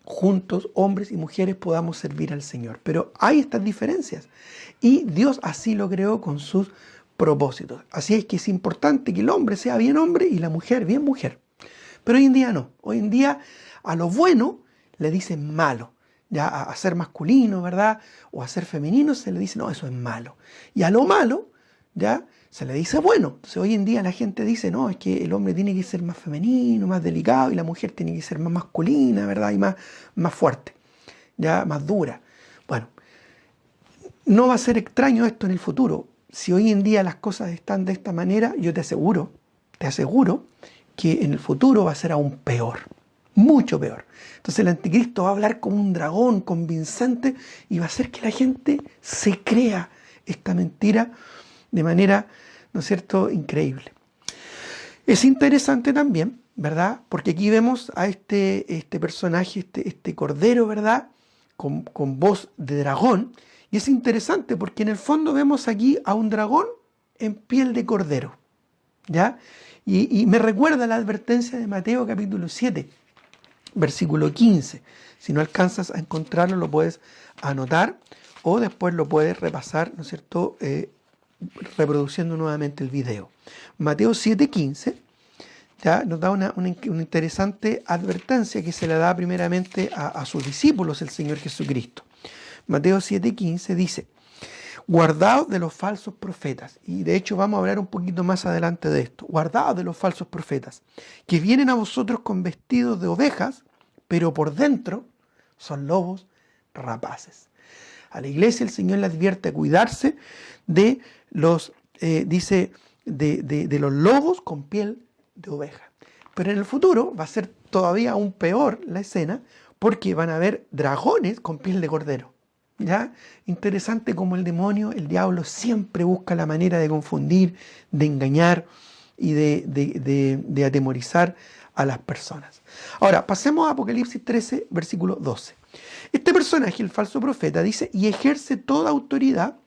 juntos, hombres y mujeres, podamos servir al Señor. Pero hay estas diferencias y Dios así lo creó con sus propósitos. Así es que es importante que el hombre sea bien hombre y la mujer bien mujer. Pero hoy en día no. Hoy en día a lo bueno le dicen malo. Ya a ser masculino, ¿verdad?, o a ser femenino se le dice, no, eso es malo. Y a lo malo, ya se le dice bueno. Entonces hoy en día la gente dice, no, es que el hombre tiene que ser más femenino, más delicado, y la mujer tiene que ser más masculina, ¿verdad?, y más fuerte, ya más dura. Bueno, no va a ser extraño esto en el futuro. Si hoy en día las cosas están de esta manera, yo te aseguro que en el futuro va a ser aún peor, mucho peor. Entonces el anticristo va a hablar como un dragón convincente y va a hacer que la gente se crea esta mentira de manera, ¿no es cierto?, increíble. Es interesante también, ¿verdad?, porque aquí vemos a este personaje, este cordero, ¿verdad?, con voz de dragón. Y es interesante porque en el fondo vemos aquí a un dragón en piel de cordero, ¿ya? Y me recuerda la advertencia de Mateo capítulo 7, versículo 15. Si no alcanzas a encontrarlo, lo puedes anotar o después lo puedes repasar, ¿no es cierto?, reproduciendo nuevamente el video. Mateo 7:15 ya nos da una interesante advertencia que se le da primeramente a sus discípulos, el Señor Jesucristo. Mateo 7:15 dice: guardaos de los falsos profetas. Y de hecho vamos a hablar un poquito más adelante de esto. Guardaos de los falsos profetas, que vienen a vosotros con vestidos de ovejas, pero por dentro son lobos rapaces. A la iglesia el Señor le advierte a cuidarse de los, de los lobos con piel de oveja. Pero en el futuro va a ser todavía aún peor la escena, porque van a haber dragones con piel de cordero. ¿Ya? Interesante como el demonio, el diablo, siempre busca la manera de confundir, de engañar y de atemorizar a las personas. Ahora, pasemos a Apocalipsis 13, versículo 12. Este personaje, el falso profeta, dice: y ejerce toda autoridad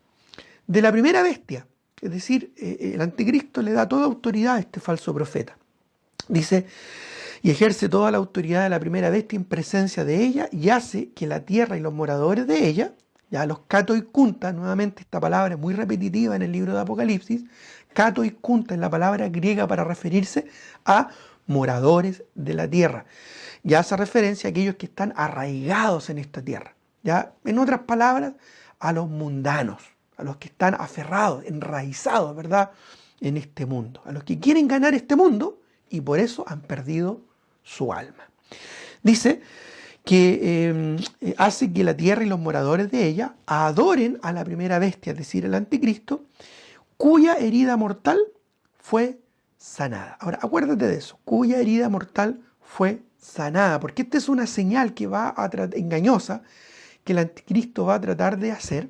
de la primera bestia Es decir, el anticristo le da toda autoridad a este falso profeta. Dice, y ejerce toda la autoridad de la primera bestia en presencia de ella y hace que la tierra y los moradores de ella, ya los Cato y Kunta, nuevamente esta palabra es muy repetitiva en el libro de Apocalipsis, Cato y Kunta es la palabra griega para referirse a moradores de la tierra. Ya hace referencia a aquellos que están arraigados en esta tierra. Ya, en otras palabras, a los mundanos, a los que están aferrados, enraizados, ¿verdad?, en este mundo, a los que quieren ganar este mundo y por eso han perdido su alma. Dice que hace que la tierra y los moradores de ella adoren a la primera bestia, es decir, el anticristo, cuya herida mortal fue sanada. Ahora, acuérdate de eso, cuya herida mortal fue sanada, porque esta es una señal que va a engañosa que el anticristo va a tratar de hacer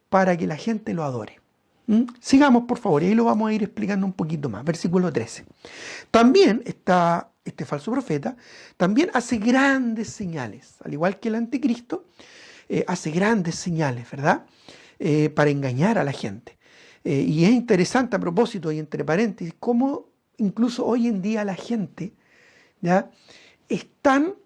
para que la gente lo adore. Sigamos, por favor, y ahí lo vamos a ir explicando un poquito más. Versículo 13. También este falso profeta también hace grandes señales, al igual que el anticristo, hace grandes señales, ¿verdad? Para engañar a la gente. Y es interesante a propósito, y entre paréntesis, cómo incluso hoy en día la gente, ¿ya?, es tan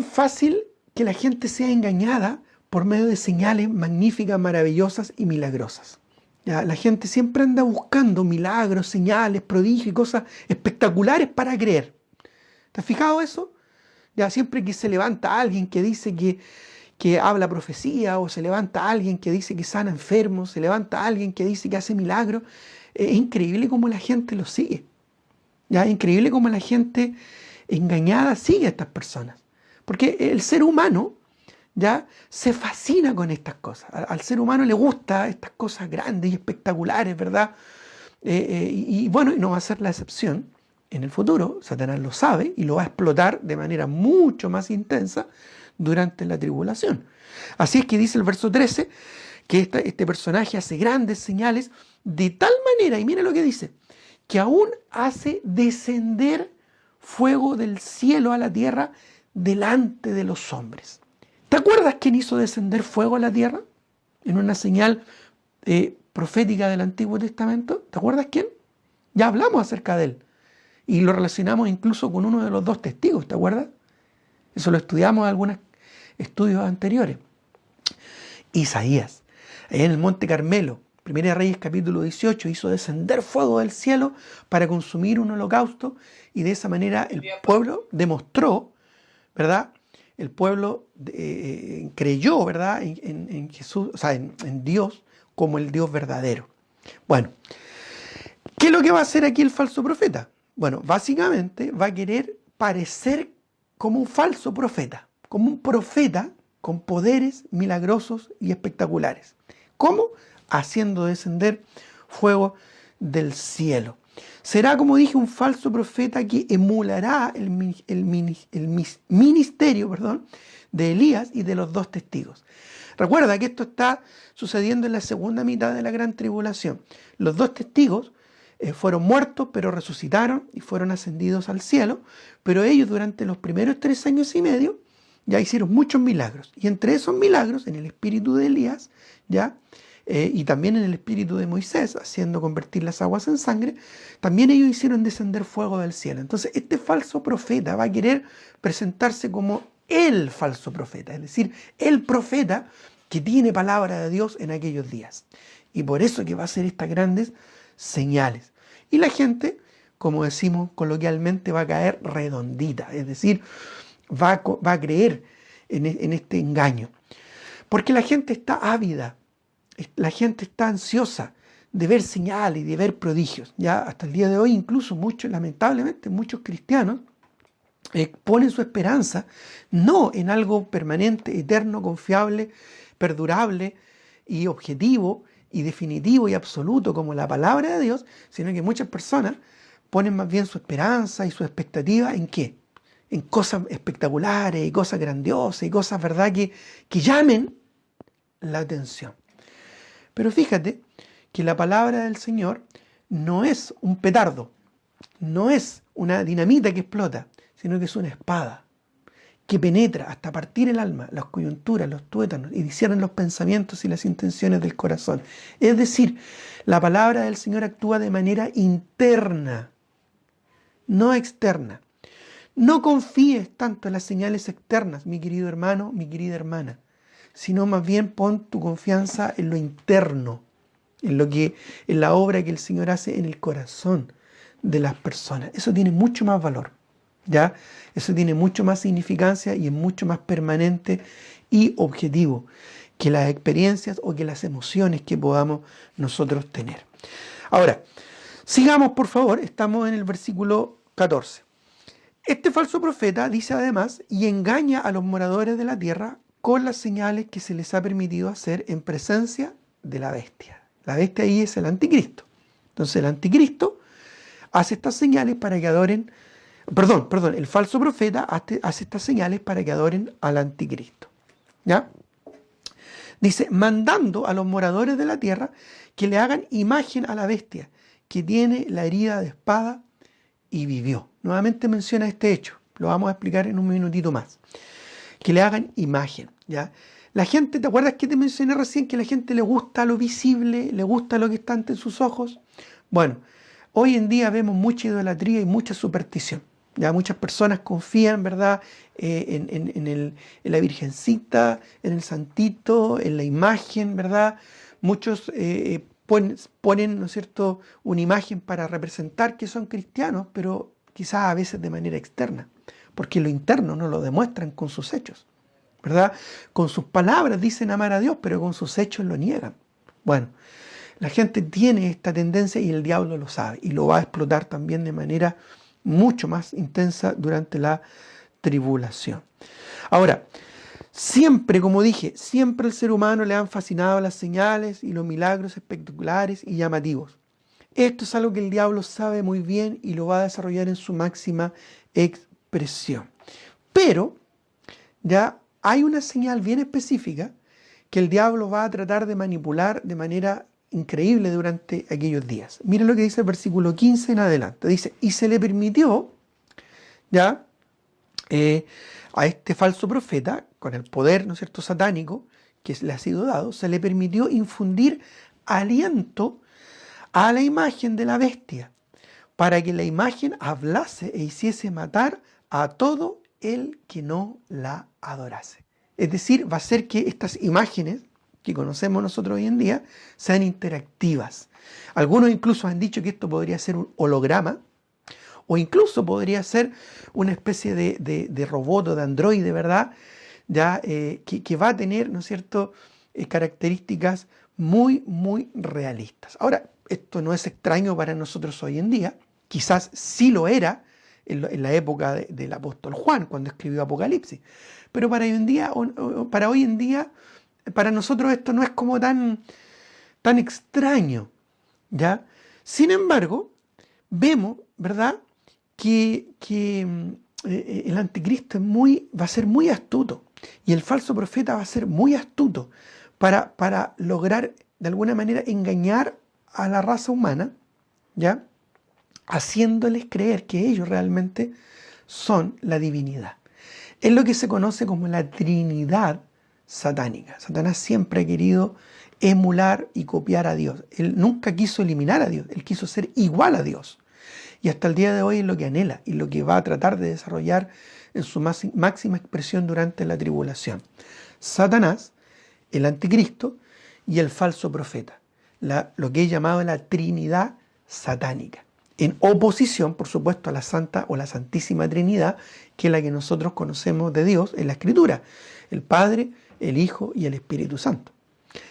fácil que la gente sea engañada por medio de señales magníficas, maravillosas y milagrosas. ¿Ya? La gente siempre anda buscando milagros, señales, prodigios y cosas espectaculares para creer. ¿Te has fijado eso? Ya, siempre que se levanta alguien que dice que habla profecía, o se levanta alguien que dice que sana enfermos, se levanta alguien que dice que hace milagros, es increíble cómo la gente lo sigue. ¿Ya? Es increíble cómo la gente engañada sigue a estas personas. Porque el ser humano ya se fascina con estas cosas. Al ser humano le gusta estas cosas grandes y espectaculares, ¿verdad? Y bueno, y no va a ser la excepción. En el futuro, Satanás lo sabe y lo va a explotar de manera mucho más intensa durante la tribulación. Así es que dice el verso 13 que este personaje hace grandes señales de tal manera, y mira lo que dice, que aún hace descender fuego del cielo a la tierra delante de los hombres. ¿Te acuerdas quién hizo descender fuego a la tierra? En una señal profética del Antiguo Testamento. ¿Te acuerdas quién? Ya hablamos acerca de él. Y lo relacionamos incluso con uno de los dos testigos, ¿te acuerdas? Eso lo estudiamos en algunos estudios anteriores. Isaías, allá en el Monte Carmelo, Primera de Reyes capítulo 18, hizo descender fuego del cielo para consumir un holocausto, y de esa manera el pueblo demostró, ¿verdad? El pueblo creyó, ¿verdad?, en Jesús, o sea, en Dios como el Dios verdadero. Bueno, ¿qué es lo que va a hacer aquí el falso profeta? Bueno, básicamente va a querer parecer como un falso profeta, como un profeta con poderes milagrosos y espectaculares. ¿Cómo? Haciendo descender fuego del cielo. Será, como dije, un falso profeta que emulará el ministerio, de Elías y de los dos testigos. Recuerda que esto está sucediendo en la segunda mitad de la gran tribulación. Los dos testigos fueron muertos, pero resucitaron y fueron ascendidos al cielo, pero ellos durante los primeros 3 años y medio ya hicieron muchos milagros. Y entre esos milagros, en el espíritu de Elías, y también en el espíritu de Moisés, haciendo convertir las aguas en sangre, también ellos hicieron descender fuego del cielo. Entonces este falso profeta va a querer presentarse como el falso profeta, es decir, el profeta que tiene palabra de Dios en aquellos días. Y por eso que va a hacer estas grandes señales. Y la gente, como decimos coloquialmente, va a caer redondita, es decir, va a creer en este engaño. Porque la gente está ávida, la gente está ansiosa de ver señales y de ver prodigios. Ya hasta el día de hoy, incluso muchos, lamentablemente, muchos cristianos ponen su esperanza no en algo permanente, eterno, confiable, perdurable y objetivo y definitivo y absoluto como la palabra de Dios, sino que muchas personas ponen más bien su esperanza y su expectativa ¿en qué? En cosas espectaculares y cosas grandiosas y cosas, ¿verdad?, que llamen la atención. Pero fíjate que la palabra del Señor no es un petardo, no es una dinamita que explota, sino que es una espada que penetra hasta partir el alma, las coyunturas, los tuétanos, y discierne los pensamientos y las intenciones del corazón. Es decir, la palabra del Señor actúa de manera interna, no externa. No confíes tanto en las señales externas, mi querido hermano, mi querida hermana, sino más bien pon tu confianza en lo interno, en la obra que el Señor hace en el corazón de las personas. Eso tiene mucho más valor, ¿ya? Eso tiene mucho más significancia y es mucho más permanente y objetivo que las experiencias o que las emociones que podamos nosotros tener. Ahora, sigamos por favor, estamos en el versículo 14. Este falso profeta dice además y engaña a los moradores de la tierra con las señales que se les ha permitido hacer en presencia de la bestia. La bestia ahí es el anticristo. Entonces el anticristo hace estas señales para que adoren, el falso profeta hace estas señales para que adoren al anticristo. ¿Ya? Dice, mandando a los moradores de la tierra que le hagan imagen a la bestia, que tiene la herida de espada y vivió. Nuevamente menciona este hecho, lo vamos a explicar en un minutito más. Que le hagan imagen, ¿ya? La gente, ¿te acuerdas que te mencioné recién que a la gente le gusta lo visible, le gusta lo que está ante sus ojos? Bueno, hoy en día vemos mucha idolatría y mucha superstición. Ya muchas personas confían, ¿verdad?, en la Virgencita, en el Santito, en la imagen, ¿verdad? Muchos ponen, ¿no es cierto?, una imagen para representar que son cristianos, pero quizás a veces de manera externa, porque lo interno no lo demuestran con sus hechos, ¿verdad? Con sus palabras dicen amar a Dios, pero con sus hechos lo niegan. Bueno, la gente tiene esta tendencia y el diablo lo sabe y lo va a explotar también de manera mucho más intensa durante la tribulación. Ahora, siempre, como dije, siempre al ser humano le han fascinado las señales y los milagros espectaculares y llamativos. Esto es algo que el diablo sabe muy bien y lo va a desarrollar en su máxima expresión. Pero ya hay una señal bien específica que el diablo va a tratar de manipular de manera increíble durante aquellos días. Miren lo que dice el versículo 15 en adelante. Dice, y se le permitió ya a este falso profeta, con el poder, ¿no es cierto?, satánico que le ha sido dado, se le permitió infundir aliento a la imagen de la bestia, para que la imagen hablase e hiciese matar a todo el que no la adorase. Es decir, va a ser que estas imágenes que conocemos nosotros hoy en día sean interactivas. Algunos incluso han dicho que esto podría ser un holograma, o incluso podría ser una especie de robot o de androide, ¿verdad? Ya, que va a tener, ¿no es cierto?, características muy, muy realistas. Ahora, esto no es extraño para nosotros hoy en día, quizás sí lo era en la época del apóstol Juan, cuando escribió Apocalipsis, pero para hoy en día, para nosotros esto no es como tan extraño, ¿ya? Sin embargo, vemos, ¿verdad?, que el anticristo va a ser muy astuto y el falso profeta va a ser muy astuto para lograr de alguna manera engañar a la raza humana, ¿ya?, haciéndoles creer que ellos realmente son la divinidad. Es lo que se conoce como la Trinidad satánica. Satanás siempre ha querido emular y copiar a Dios. Él nunca quiso eliminar a Dios, él quiso ser igual a Dios. Y hasta el día de hoy es lo que anhela y lo que va a tratar de desarrollar en su máxima expresión durante la tribulación. Satanás, el anticristo y el falso profeta. Lo que he llamado la Trinidad satánica. En oposición, por supuesto, a la Santa o la Santísima Trinidad, que es la que nosotros conocemos de Dios en la Escritura. El Padre, el Hijo y el Espíritu Santo.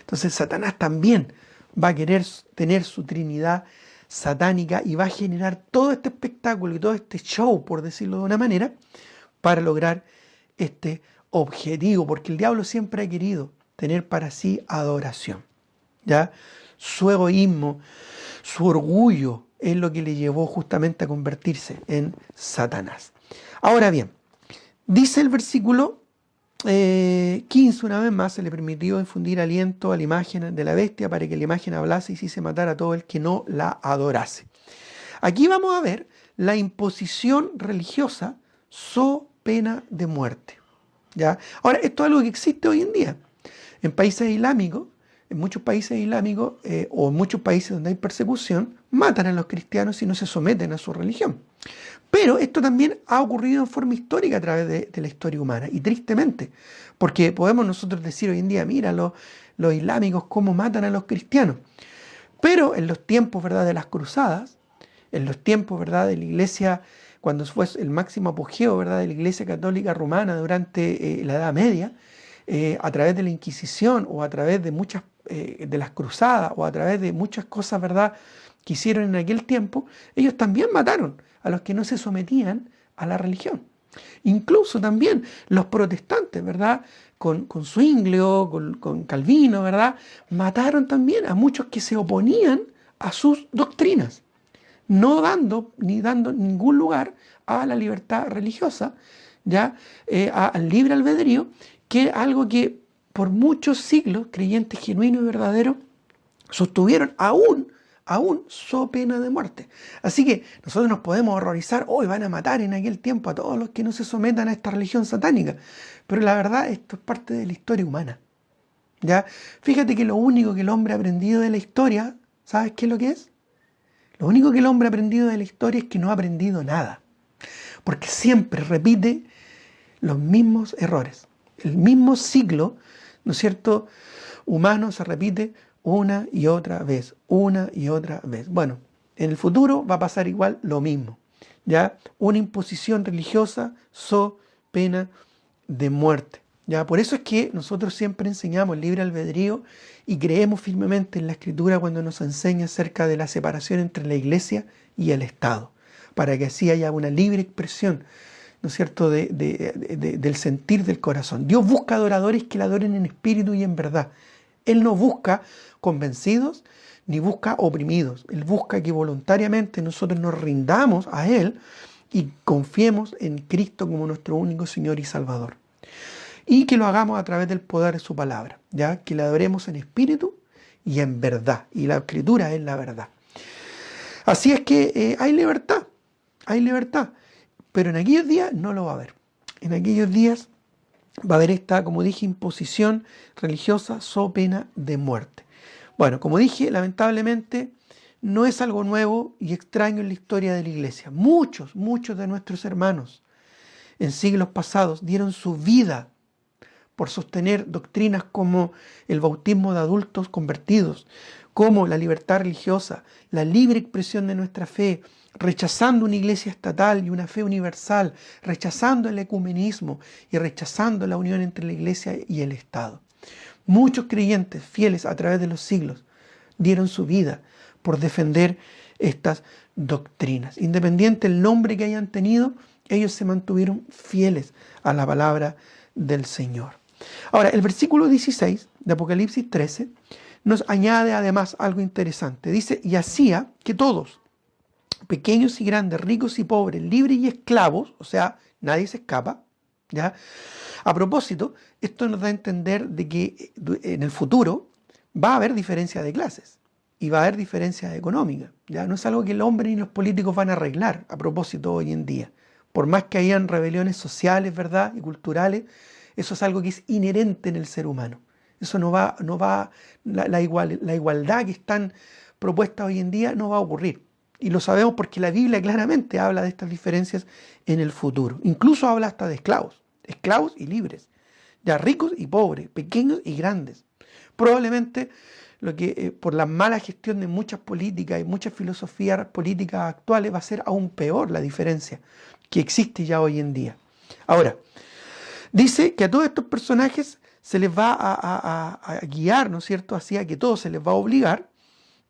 Entonces Satanás también va a querer tener su Trinidad satánica y va a generar todo este espectáculo y todo este show, por decirlo de una manera, para lograr este objetivo, porque el diablo siempre ha querido tener para sí adoración, ¿ya? Su egoísmo, su orgullo es lo que le llevó justamente a convertirse en Satanás. Ahora bien, dice el versículo 15, una vez más, se le permitió infundir aliento a la imagen de la bestia para que la imagen hablase y hiciese matar a todo el que no la adorase. Aquí vamos a ver la imposición religiosa so pena de muerte. ¿ya? Ahora, esto es algo que existe hoy en día. En países islámicos, en muchos países islámicos o en muchos países donde hay persecución, matan a los cristianos y no se someten a su religión. Pero esto también ha ocurrido en forma histórica a través de la historia humana, y tristemente, porque podemos nosotros decir hoy en día, mira, los islámicos cómo matan a los cristianos. Pero en los tiempos, ¿verdad?, de las cruzadas, en los tiempos, ¿verdad?, de la iglesia, cuando fue el máximo apogeo, ¿verdad?, de la iglesia católica romana durante la Edad Media, a través de la Inquisición o a través de muchas de las cruzadas o a través de muchas cosas, ¿verdad?, que hicieron en aquel tiempo, ellos también mataron a los que no se sometían a la religión. Incluso también los protestantes, ¿verdad?, con Zwinglio, con Calvino, ¿verdad?, mataron también a muchos que se oponían a sus doctrinas, no dando ni dando ningún lugar a la libertad religiosa, ya al libre albedrío, que es algo que por muchos siglos creyentes genuinos y verdaderos sostuvieron aún so pena de muerte. Así que nosotros nos podemos horrorizar, hoy van a matar en aquel tiempo a todos los que no se sometan a esta religión satánica. Pero la verdad, esto es parte de la historia humana. ¿Ya? Fíjate que lo único que el hombre ha aprendido de la historia, ¿sabes qué es lo que es? Lo único que el hombre ha aprendido de la historia es que no ha aprendido nada. Porque siempre repite los mismos errores. El mismo ciclo, ¿no es cierto?, humano se repite una y otra vez, una y otra vez. Bueno, en el futuro va a pasar igual lo mismo, ¿ya? Una imposición religiosa so pena de muerte, ¿ya? Por eso es que nosotros siempre enseñamos libre albedrío y creemos firmemente en la Escritura cuando nos enseña acerca de la separación entre la Iglesia y el Estado, para que así haya una libre expresión, ¿no es cierto?, del sentir del corazón. Dios busca adoradores que le adoren en espíritu y en verdad. Él no busca convencidos ni busca oprimidos. Él busca que voluntariamente nosotros nos rindamos a Él y confiemos en Cristo como nuestro único Señor y Salvador. Y que lo hagamos a través del poder de su palabra, ¿ya? Que le adoremos en espíritu y en verdad. Y la Escritura es la verdad. Así es que hay libertad. Pero en aquellos días no lo va a haber. En aquellos días va a haber esta, como dije, imposición religiosa so pena de muerte. Bueno, como dije, lamentablemente no es algo nuevo y extraño en la historia de la iglesia. Muchos de nuestros hermanos en siglos pasados dieron su vida por sostener doctrinas como el bautismo de adultos convertidos, como la libertad religiosa, la libre expresión de nuestra fe, rechazando una iglesia estatal y una fe universal, rechazando el ecumenismo y rechazando la unión entre la iglesia y el Estado. Muchos creyentes fieles a través de los siglos dieron su vida por defender estas doctrinas. Independiente del nombre que hayan tenido, ellos se mantuvieron fieles a la palabra del Señor. Ahora, el versículo 16 de Apocalipsis 13 nos añade además algo interesante. Dice, y hacía que todos, pequeños y grandes, ricos y pobres, libres y esclavos, o sea, nadie se escapa, ¿ya? A propósito, esto nos da a entender de que en el futuro va a haber diferencia de clases y va a haber diferencias económicas, ¿ya? No es algo que el hombre ni los políticos van a arreglar a propósito hoy en día. Por más que hayan rebeliones sociales, ¿verdad?, y culturales, eso es algo que es inherente en el ser humano. Eso la igualdad que están propuestas hoy en día no va a ocurrir. Y lo sabemos porque la Biblia claramente habla de estas diferencias en el futuro. Incluso habla hasta de esclavos y libres, ya ricos y pobres, pequeños y grandes. Probablemente lo que por la mala gestión de muchas políticas y muchas filosofías políticas actuales va a ser aún peor la diferencia que existe ya hoy en día. Ahora, dice que a todos estos personajes se les va a guiar, ¿no es cierto?, así a que todos se les va a obligar,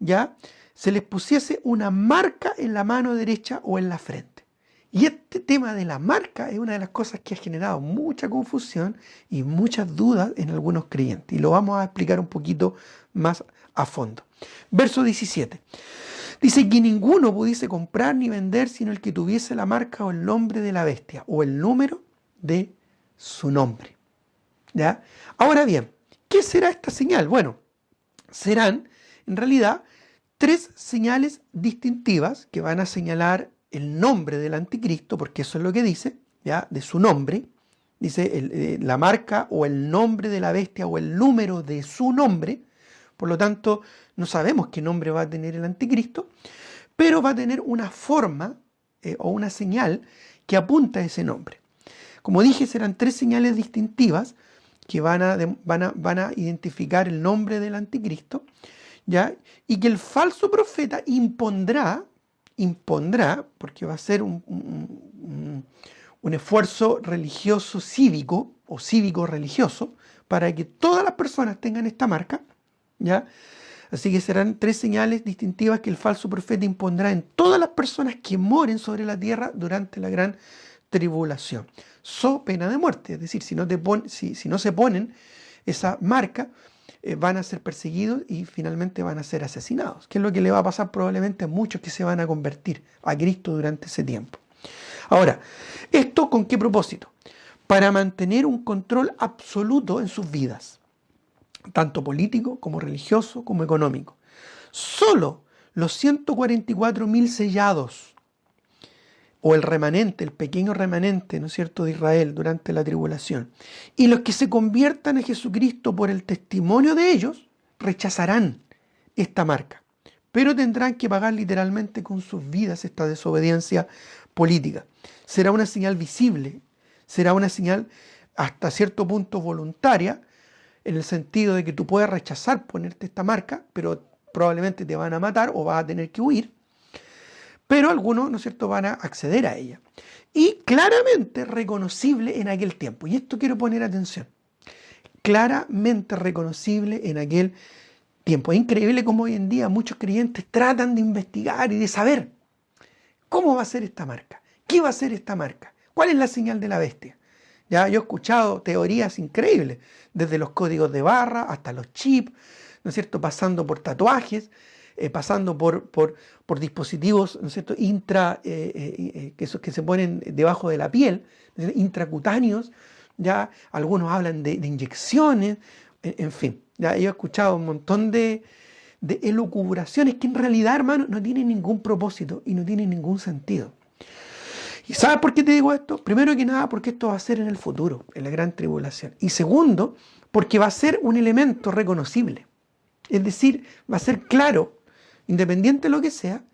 ¿ya?, se les pusiese una marca en la mano derecha o en la frente. Y este tema de la marca es una de las cosas que ha generado mucha confusión y muchas dudas en algunos creyentes. Y lo vamos a explicar un poquito más a fondo. Verso 17. Dice que ninguno pudiese comprar ni vender sino el que tuviese la marca o el nombre de la bestia o el número de su nombre. ¿Ya? Ahora bien, ¿qué será esta señal? Bueno, serán en realidad 3 señales distintivas que van a señalar el nombre del anticristo, porque eso es lo que dice, ¿ya?, de su nombre, Dice la marca o el nombre de la bestia o el número de su nombre. Por lo tanto, no sabemos qué nombre va a tener el anticristo, pero va a tener una forma o una señal que apunta a ese nombre. Como dije, serán 3 señales distintivas que van a identificar el nombre del anticristo, ¿ya? Y que el falso profeta impondrá, porque va a ser un esfuerzo religioso cívico o cívico religioso para que todas las personas tengan esta marca, ¿ya? Así que serán 3 señales distintivas que el falso profeta impondrá en todas las personas que moren sobre la tierra durante la gran tribulación. So pena de muerte, es decir, si no se ponen esa marca, van a ser perseguidos y finalmente van a ser asesinados, que es lo que le va a pasar probablemente a muchos que se van a convertir a Cristo durante ese tiempo. Ahora, ¿esto con qué propósito? Para mantener un control absoluto en sus vidas, tanto político como religioso como económico. Solo los 144.000 sellados, o el remanente, el pequeño remanente, ¿no es cierto?, de Israel durante la tribulación, y los que se conviertan a Jesucristo por el testimonio de ellos, rechazarán esta marca, pero tendrán que pagar literalmente con sus vidas esta desobediencia política. Será una señal visible, será una señal hasta cierto punto voluntaria, en el sentido de que tú puedes rechazar ponerte esta marca, pero probablemente te van a matar o vas a tener que huir. Pero algunos, ¿no es cierto?, van a acceder a ella. Y claramente reconocible en aquel tiempo. Y esto quiero poner atención. Claramente reconocible en aquel tiempo. Es increíble cómo hoy en día muchos creyentes tratan de investigar y de saber cómo va a ser esta marca. ¿Qué va a ser esta marca? ¿Cuál es la señal de la bestia? Ya yo he escuchado teorías increíbles, desde los códigos de barra hasta los chips, ¿no es cierto?, pasando por tatuajes, pasando por dispositivos, ¿no es cierto?, que se ponen debajo de la piel, intracutáneos, ya algunos hablan de inyecciones, en fin, ya yo he escuchado un montón de elucubraciones que en realidad, hermano, no tienen ningún propósito y no tienen ningún sentido. ¿Y sabes por qué te digo esto? Primero que nada, porque esto va a ser en el futuro, en la gran tribulación. Y segundo, porque va a ser un elemento reconocible. Es decir, va a ser claro, independiente de lo que sea,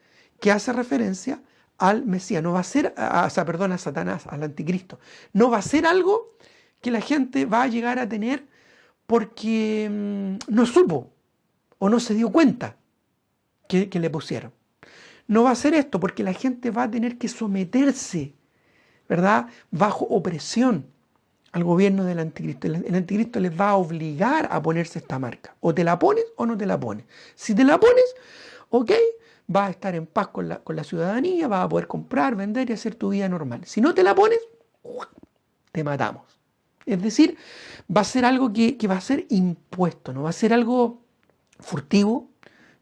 que hace referencia al Mesías. No va a ser, a Satanás, al anticristo. No va a ser algo que la gente va a llegar a tener porque no supo o no se dio cuenta que le pusieron. No va a ser esto porque la gente va a tener que someterse, ¿verdad?, bajo opresión al gobierno del anticristo. El anticristo les va a obligar a ponerse esta marca. O te la pones o no te la pones. Si te la pones, ok, vas a estar en paz con la ciudadanía, vas a poder comprar, vender y hacer tu vida normal. Si no te la pones, te matamos. Es decir, va a ser algo que va a ser impuesto, no va a ser algo furtivo,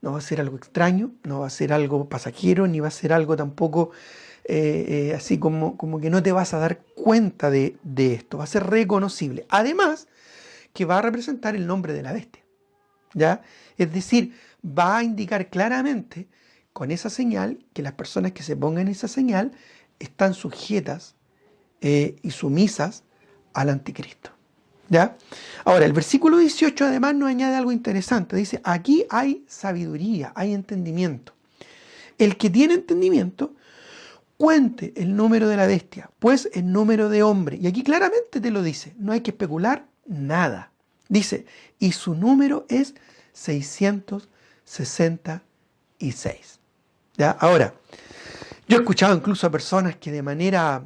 no va a ser algo extraño, no va a ser algo pasajero, ni va a ser algo tampoco así como que no te vas a dar cuenta de esto. Va a ser reconocible. Además, que va a representar el nombre de la bestia, ¿ya? Es decir, va a indicar claramente con esa señal que las personas que se pongan esa señal están sujetas y sumisas al anticristo. ¿Ya? Ahora, el versículo 18 además nos añade algo interesante. Dice, aquí hay sabiduría, hay entendimiento. El que tiene entendimiento, cuente el número de la bestia, pues el número de hombre. Y aquí claramente te lo dice, no hay que especular nada. Dice, y su número es 666. ¿Ya? Ahora, yo he escuchado incluso a personas que de manera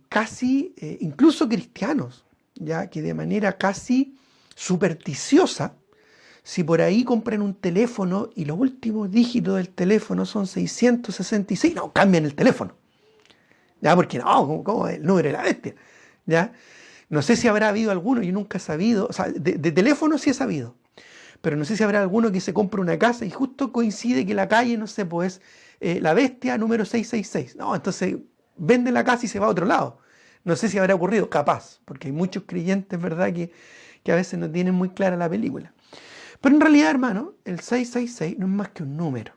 casi, incluso cristianos, ya que de manera casi supersticiosa, si por ahí compran un teléfono y los últimos dígitos del teléfono son 666, no, cambian el teléfono. ¿Ya? Porque no, ¿cómo es el número de la bestia? ¿Ya? No sé si habrá habido alguno, yo nunca he sabido, o sea, de teléfono sí he sabido, pero no sé si habrá alguno que se compre una casa y justo coincide que la calle, no sé, pues la bestia número 666. No, entonces vende la casa y se va a otro lado. No sé si habrá ocurrido, capaz, porque hay muchos creyentes, ¿verdad?, que a veces no tienen muy clara la película. Pero en realidad, hermano, el 666 no es más que un número.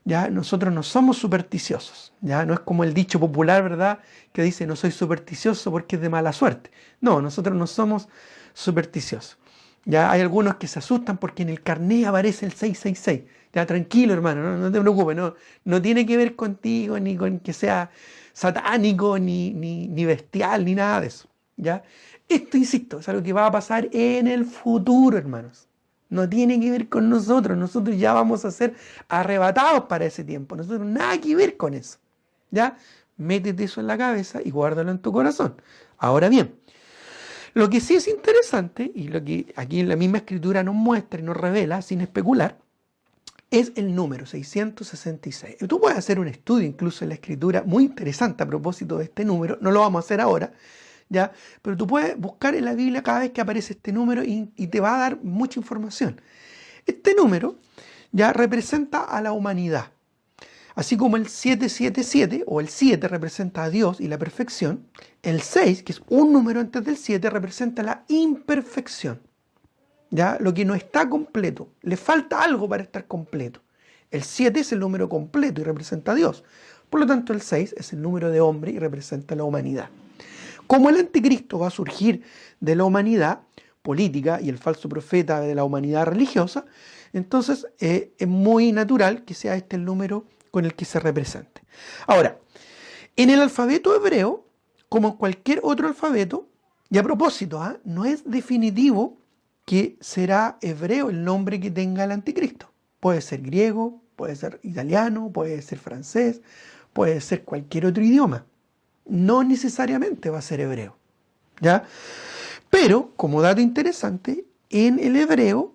¿ya? Nosotros no somos supersticiosos, ¿ya? No es como el dicho popular, ¿verdad? Que dice, no soy supersticioso porque es de mala suerte. No, nosotros no somos supersticiosos. Ya hay algunos que se asustan porque en el carné aparece el 666. Ya, tranquilo, hermano, no te preocupes, no tiene que ver contigo, ni con que sea satánico, ni bestial, ni nada de eso. ¿Ya? Esto, insisto, es algo que va a pasar en el futuro, hermanos. No tiene que ver con nosotros. Nosotros ya vamos a ser arrebatados para ese tiempo. Nosotros nada que ver con eso. ¿Ya? Métete eso en la cabeza y guárdalo en tu corazón. Ahora bien, lo que sí es interesante, y lo que aquí en la misma escritura nos muestra y nos revela, sin especular, es el número 666. Tú puedes hacer un estudio incluso en la escritura muy interesante a propósito de este número. No lo vamos a hacer ahora, ¿ya? Pero tú puedes buscar en la Biblia cada vez que aparece este número y te va a dar mucha información. Este número ya representa a la humanidad. Así como el 777 o el 7 representa a Dios y la perfección, el 6, que es un número antes del 7, representa la imperfección. ¿Ya? Lo que no está completo, le falta algo para estar completo. El 7 es el número completo y representa a Dios. Por lo tanto, el 6 es el número de hombre y representa a la humanidad. Como el anticristo va a surgir de la humanidad política y el falso profeta de la humanidad religiosa, entonces es muy natural que sea este el número con el que se represente. Ahora, en el alfabeto hebreo, como en cualquier otro alfabeto, y a propósito, no es definitivo que será hebreo el nombre que tenga el anticristo. Puede ser griego, puede ser italiano, puede ser francés, puede ser cualquier otro idioma. No necesariamente va a ser hebreo, ¿ya? Pero, como dato interesante, en el hebreo,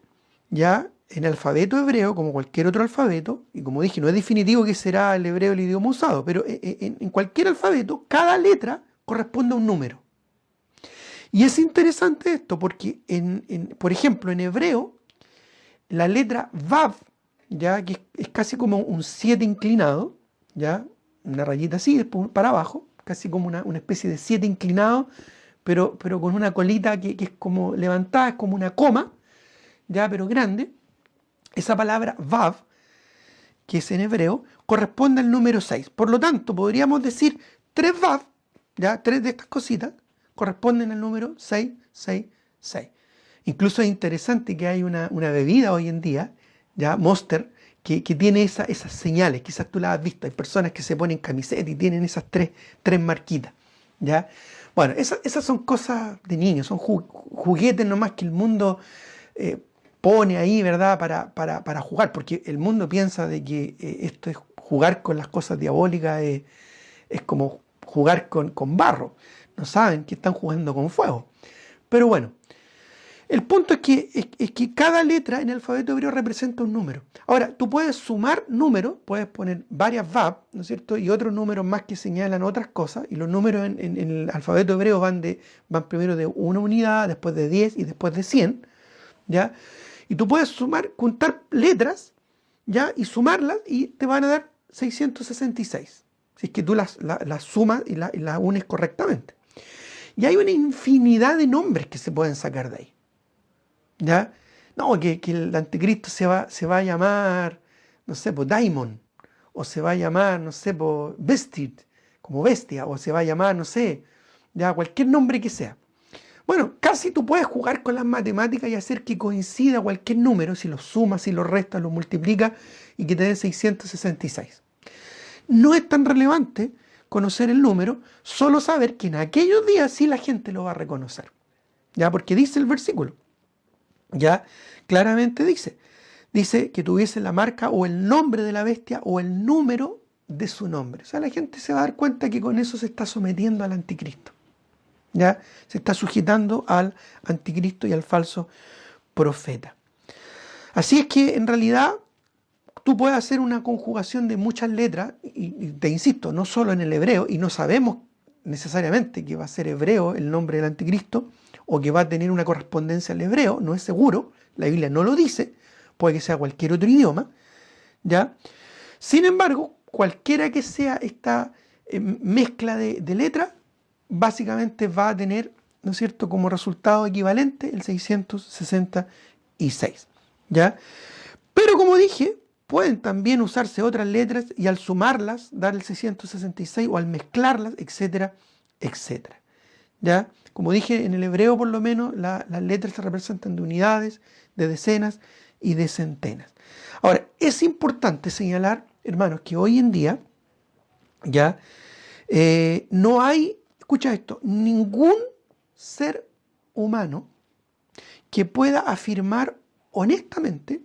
ya en el alfabeto hebreo, como cualquier otro alfabeto, y como dije, no es definitivo que será el hebreo el idioma usado, pero en cualquier alfabeto, cada letra corresponde a un número. Y es interesante esto porque, por ejemplo, en hebreo, la letra Vav, ya que es casi como un 7 inclinado, ya una rayita así, después para abajo, casi como una especie de 7 inclinado, pero con una colita que es como levantada, es como una coma, ya, pero grande. Esa palabra Vav, que es en hebreo, corresponde al número 6. Por lo tanto, podríamos decir 3 Vav, ya, 3 de estas cositas, corresponden al número 666. Incluso es interesante que hay una bebida hoy en día, ya, Monster, que tiene esas señales. Quizás tú las has visto. Hay personas que se ponen camiseta y tienen esas tres marquitas, ¿ya? Bueno, esas son cosas de niños, son juguetes nomás que el mundo pone ahí, ¿verdad? Para jugar, porque el mundo piensa de que esto es jugar con las cosas diabólicas, es como jugar con barro. No saben que están jugando con fuego. Pero bueno, el punto es que cada letra en el alfabeto hebreo representa un número. Ahora, tú puedes sumar números, puedes poner varias Vav, ¿no es cierto? Y otros números más que señalan otras cosas. Y los números en el alfabeto hebreo van primero de una unidad, después de 10 y después de 100, ¿ya? Y tú puedes juntar letras, ¿ya? Y sumarlas y te van a dar 666. Si es que tú las sumas y las unes correctamente. Y hay una infinidad de nombres que se pueden sacar de ahí. ¿Ya? No, que el anticristo se va a llamar, no sé, pues Daimon, o se va a llamar, no sé, pues Vested, como bestia, o se va a llamar, no sé, ya cualquier nombre que sea. Bueno, casi tú puedes jugar con las matemáticas y hacer que coincida cualquier número, si lo sumas, si lo restas, lo multiplicas, y que te den 666. No es tan relevante conocer el número, solo saber que en aquellos días sí la gente lo va a reconocer. ¿Ya? Porque dice el versículo. Ya claramente dice que tuviese la marca o el nombre de la bestia o el número de su nombre. O sea, la gente se va a dar cuenta que con eso se está sometiendo al anticristo. Ya se está sujetando al anticristo y al falso profeta. Así es que en realidad tú puedes hacer una conjugación de muchas letras y te insisto, no solo en el hebreo, y no sabemos necesariamente que va a ser hebreo el nombre del anticristo, o que va a tener una correspondencia al hebreo, no es seguro, la Biblia no lo dice, puede que sea cualquier otro idioma, ¿ya? Sin embargo, cualquiera que sea esta mezcla de letras, básicamente va a tener, ¿no es cierto?, como resultado equivalente el 666, ¿ya? Pero como dije, pueden también usarse otras letras y al sumarlas dar el 666 o al mezclarlas, etcétera, etcétera. ¿Ya? Como dije, en el hebreo por lo menos las letras se representan de unidades, de decenas y de centenas. Ahora, es importante señalar, hermanos, que hoy en día ya no hay, escucha esto, ningún ser humano que pueda afirmar honestamente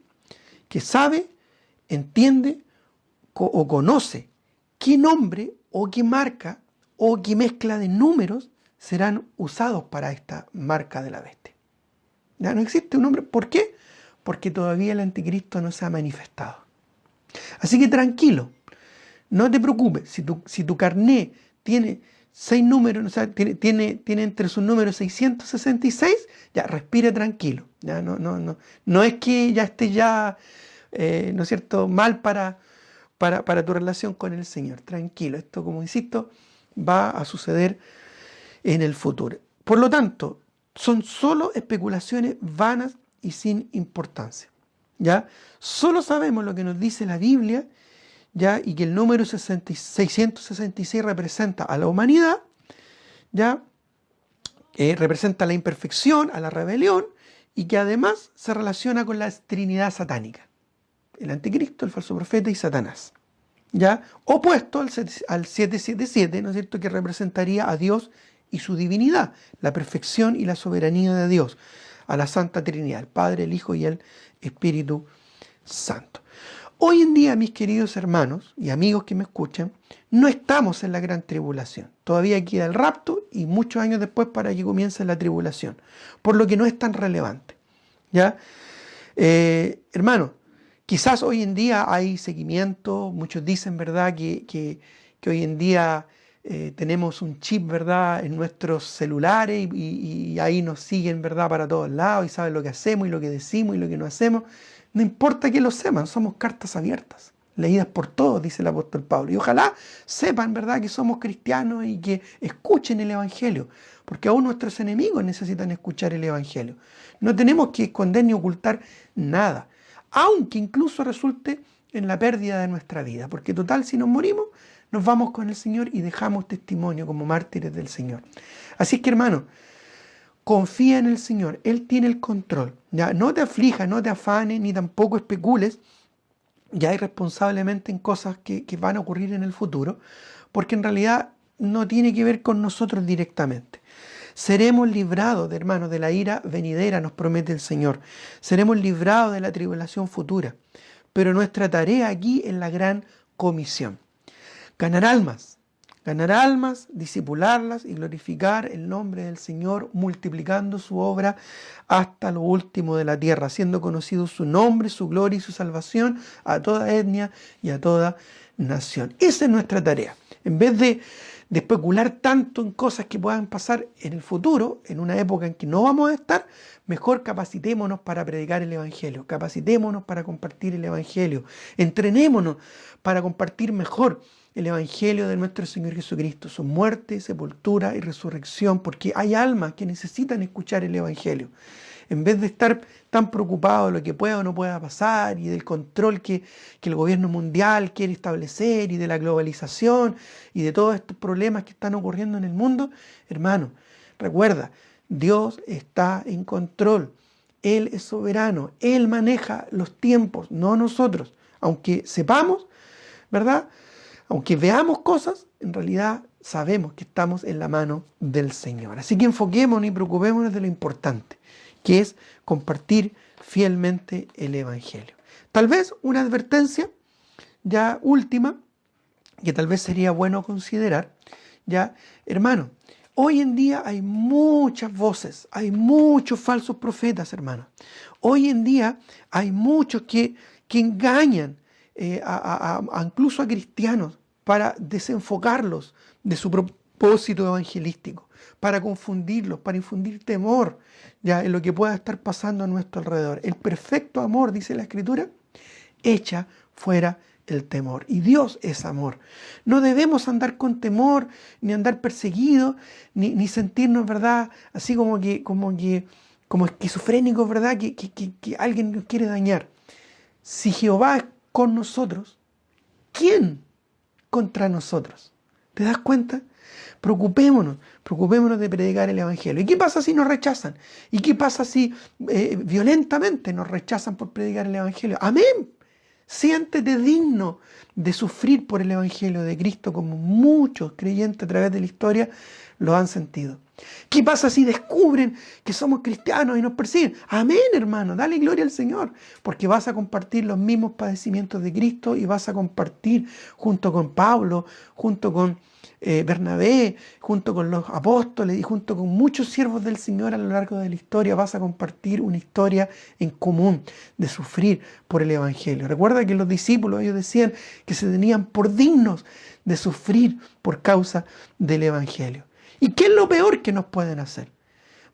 que sabe, entiende o conoce qué nombre o qué marca o qué mezcla de números serán usados para esta marca de la bestia. Ya no existe un nombre. ¿Por qué? Porque todavía el anticristo no se ha manifestado. Así que tranquilo, no te preocupes. Si tu carné tiene 6 números, o sea, tiene entre sus números 666, ya respira tranquilo. Ya no es que ya esté ya, ¿no es cierto?, mal para tu relación con el Señor. Tranquilo, esto, como insisto, va a suceder en el futuro. Por lo tanto, son solo especulaciones vanas y sin importancia. ¿Ya? Solo sabemos lo que nos dice la Biblia, ¿ya? Y que el número 666 representa a la humanidad, ¿ya? Representa la imperfección, a la rebelión, y que además se relaciona con la Trinidad satánica. El anticristo, el falso profeta y Satanás. ¿Ya? Opuesto al 777, ¿no es cierto?, que representaría a Dios y su divinidad, la perfección y la soberanía de Dios, a la Santa Trinidad, el Padre, el Hijo y el Espíritu Santo. Hoy en día, mis queridos hermanos y amigos que me escuchan, no estamos en la gran tribulación. Todavía queda el rapto y muchos años después para que comience la tribulación, por lo que no es tan relevante. ¿Ya? Hermanos, quizás hoy en día hay seguimiento, muchos dicen, ¿verdad?, que hoy en día tenemos un chip, ¿verdad?, en nuestros celulares y ahí nos siguen, ¿verdad?, para todos lados y saben lo que hacemos y lo que decimos y lo que no hacemos. No importa que lo sepan, somos cartas abiertas, leídas por todos, dice el apóstol Pablo. Y ojalá sepan, ¿verdad?, que somos cristianos y que escuchen el Evangelio, porque aún nuestros enemigos necesitan escuchar el Evangelio. No tenemos que esconder ni ocultar nada, aunque incluso resulte en la pérdida de nuestra vida, porque total, si nos morimos, nos vamos con el Señor y dejamos testimonio como mártires del Señor. Así que, hermano, confía en el Señor, Él tiene el control. ¿Ya? No te aflijas, no te afanes, ni tampoco especules ya irresponsablemente en cosas que van a ocurrir en el futuro, porque en realidad no tiene que ver con nosotros directamente. Seremos librados, hermanos, de la ira venidera, nos promete el Señor. Seremos librados de la tribulación futura. Pero nuestra tarea aquí es la gran comisión. Ganar almas, disipularlas y glorificar el nombre del Señor, multiplicando su obra hasta lo último de la tierra, haciendo conocido su nombre, su gloria y su salvación a toda etnia y a toda nación. Esa es nuestra tarea. En vez de especular tanto en cosas que puedan pasar en el futuro, en una época en que no vamos a estar, mejor capacitémonos para predicar el Evangelio, capacitémonos para compartir el Evangelio, entrenémonos para compartir mejor el Evangelio de nuestro Señor Jesucristo, su muerte, sepultura y resurrección, porque hay almas que necesitan escuchar el Evangelio. En vez de estar tan preocupados de lo que pueda o no pueda pasar y del control que el gobierno mundial quiere establecer y de la globalización y de todos estos problemas que están ocurriendo en el mundo, hermano, recuerda, Dios está en control. Él es soberano. Él maneja los tiempos, no nosotros. Aunque sepamos, ¿verdad?, aunque veamos cosas, en realidad sabemos que estamos en la mano del Señor. Así que enfoquémonos y preocupémonos de lo importante, que es compartir fielmente el Evangelio. Tal vez una advertencia ya última, que tal vez sería bueno considerar, ya, hermano, hoy en día hay muchas voces, hay muchos falsos profetas, hermano. Hoy en día hay muchos que engañan incluso a cristianos para desenfocarlos de su propósito evangelístico, para confundirlos, para infundir temor ya en lo que pueda estar pasando a nuestro alrededor. El perfecto amor, dice la Escritura, echa fuera el temor. Y Dios es amor. No debemos andar con temor, ni andar perseguidos, ni sentirnos, ¿verdad?, así como esquizofrénicos, ¿verdad?, que alguien nos quiere dañar. Si Jehová es con nosotros, ¿quién contra nosotros? ¿Te das cuenta? Preocupémonos de predicar el Evangelio. ¿Y qué pasa si nos rechazan? ¿Y qué pasa si violentamente nos rechazan por predicar el Evangelio? Amén. Siéntete digno de sufrir por el Evangelio de Cristo, como muchos creyentes a través de la historia lo han sentido. ¿Qué pasa si descubren que somos cristianos y nos persiguen? Amén, hermano, dale gloria al Señor, porque vas a compartir los mismos padecimientos de Cristo y vas a compartir junto con Pablo, junto con Bernabé, junto con los apóstoles y junto con muchos siervos del Señor a lo largo de la historia, vas a compartir una historia en común de sufrir por el Evangelio. Recuerda que los discípulos, ellos decían que se tenían por dignos de sufrir por causa del Evangelio. ¿Y qué es lo peor que nos pueden hacer?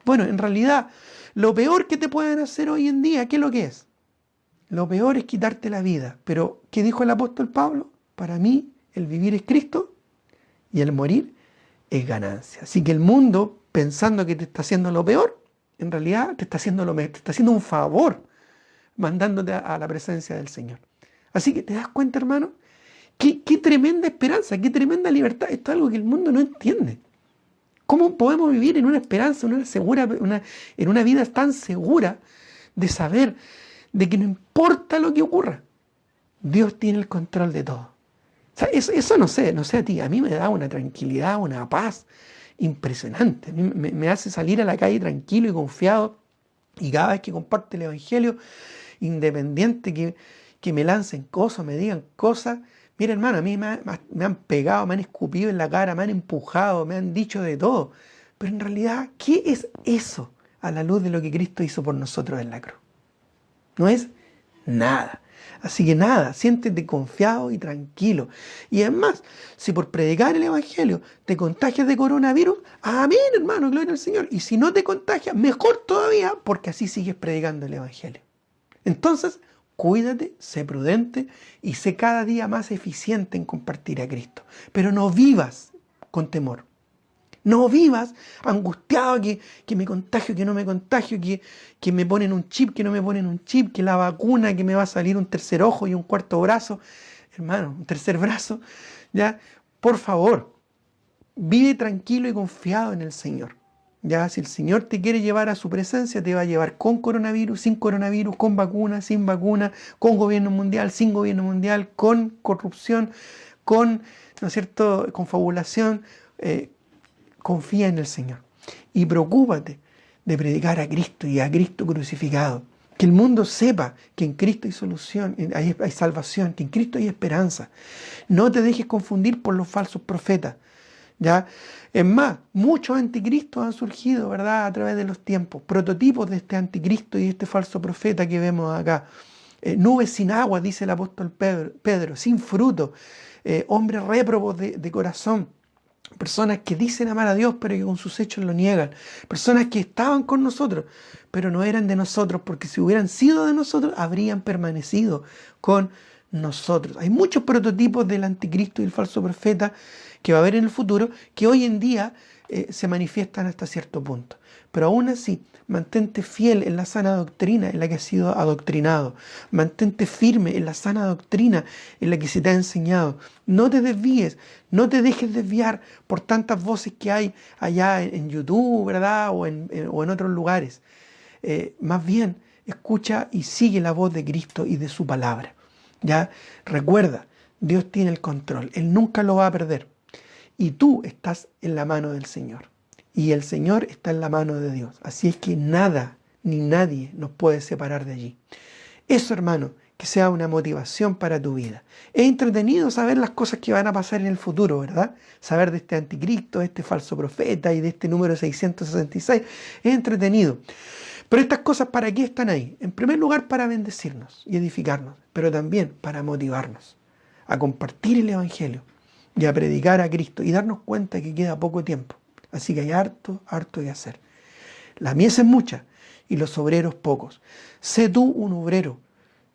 Bueno, en realidad, lo peor que te pueden hacer hoy en día, ¿qué es lo que es? Lo peor es quitarte la vida. Pero, ¿qué dijo el apóstol Pablo? Para mí, el vivir es Cristo y el morir es ganancia. Así que el mundo, pensando que te está haciendo lo peor, en realidad te está haciendo lo mejor, te está haciendo un favor, mandándote a la presencia del Señor. Así que, ¿te das cuenta, hermano? Qué tremenda esperanza, qué tremenda libertad. Esto es algo que el mundo no entiende. ¿Cómo podemos vivir en una esperanza, en una vida tan segura de saber de que no importa lo que ocurra, Dios tiene el control de todo? O sea, eso no sé a ti, a mí me da una tranquilidad, una paz impresionante. A mí me hace salir a la calle tranquilo y confiado, y cada vez que comparto el Evangelio, independiente que me lancen cosas, me digan cosas. Mira, hermano, a mí me han pegado, me han escupido en la cara, me han empujado, me han dicho de todo. Pero en realidad, ¿qué es eso a la luz de lo que Cristo hizo por nosotros en la cruz? No es nada. Así que nada, siéntete confiado y tranquilo. Y además, si por predicar el Evangelio te contagias de coronavirus, amén, hermano, gloria al Señor. Y si no te contagias, mejor todavía, porque así sigues predicando el Evangelio. Entonces, cuídate, sé prudente y sé cada día más eficiente en compartir a Cristo. Pero no vivas con temor. No vivas angustiado que me contagio, que no me contagio, que me ponen un chip, que no me ponen un chip, que la vacuna, que me va a salir un tercer ojo y un cuarto brazo. Hermano, un tercer brazo. ¿Ya? Por favor, vive tranquilo y confiado en el Señor. Ya, si el Señor te quiere llevar a su presencia, te va a llevar con coronavirus, sin coronavirus, con vacuna, sin vacuna, con gobierno mundial, sin gobierno mundial, con corrupción, con, ¿no es cierto?, confabulación. Confía en el Señor y preocúpate de predicar a Cristo y a Cristo crucificado. Que el mundo sepa que en Cristo hay solución, hay salvación, que en Cristo hay esperanza. No te dejes confundir por los falsos profetas. ¿Ya? Es más, muchos anticristos han surgido, ¿verdad?, a través de los tiempos, prototipos de este anticristo y este falso profeta que vemos acá. Nubes sin agua, dice el apóstol Pedro, sin fruto, hombres réprobos de corazón, personas que dicen amar a Dios pero que con sus hechos lo niegan, personas que estaban con nosotros pero no eran de nosotros, porque si hubieran sido de nosotros habrían permanecido con nosotros. Hay muchos prototipos del anticristo y el falso profeta que va a haber en el futuro, que hoy en día se manifiestan hasta cierto punto. Pero aún así, mantente fiel en la sana doctrina en la que has sido adoctrinado. Mantente firme en la sana doctrina en la que se te ha enseñado. No te desvíes, no te dejes desviar por tantas voces que hay allá en YouTube, ¿verdad? O en otros lugares. Más bien, escucha y sigue la voz de Cristo y de su palabra. ¿Ya? Recuerda, Dios tiene el control. Él nunca lo va a perder. Y tú estás en la mano del Señor. Y el Señor está en la mano de Dios. Así es que nada ni nadie nos puede separar de allí. Eso, hermano, que sea una motivación para tu vida. Es entretenido saber las cosas que van a pasar en el futuro, ¿verdad? Saber de este anticristo, de este falso profeta y de este número 666. Es entretenido. Pero estas cosas, ¿para qué están ahí? En primer lugar, para bendecirnos y edificarnos, pero también para motivarnos a compartir el Evangelio y a predicar a Cristo y darnos cuenta que queda poco tiempo. Así que hay harto que hacer. La mies es mucha y los obreros pocos. Sé tú un obrero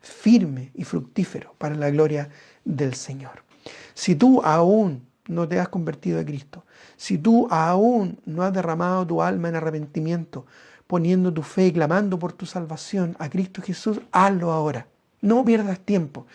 firme y fructífero para la gloria del Señor. Si tú aún no te has convertido a Cristo, si tú aún no has derramado tu alma en arrepentimiento, poniendo tu fe y clamando por tu salvación a Cristo Jesús, hazlo ahora. No pierdas tiempo.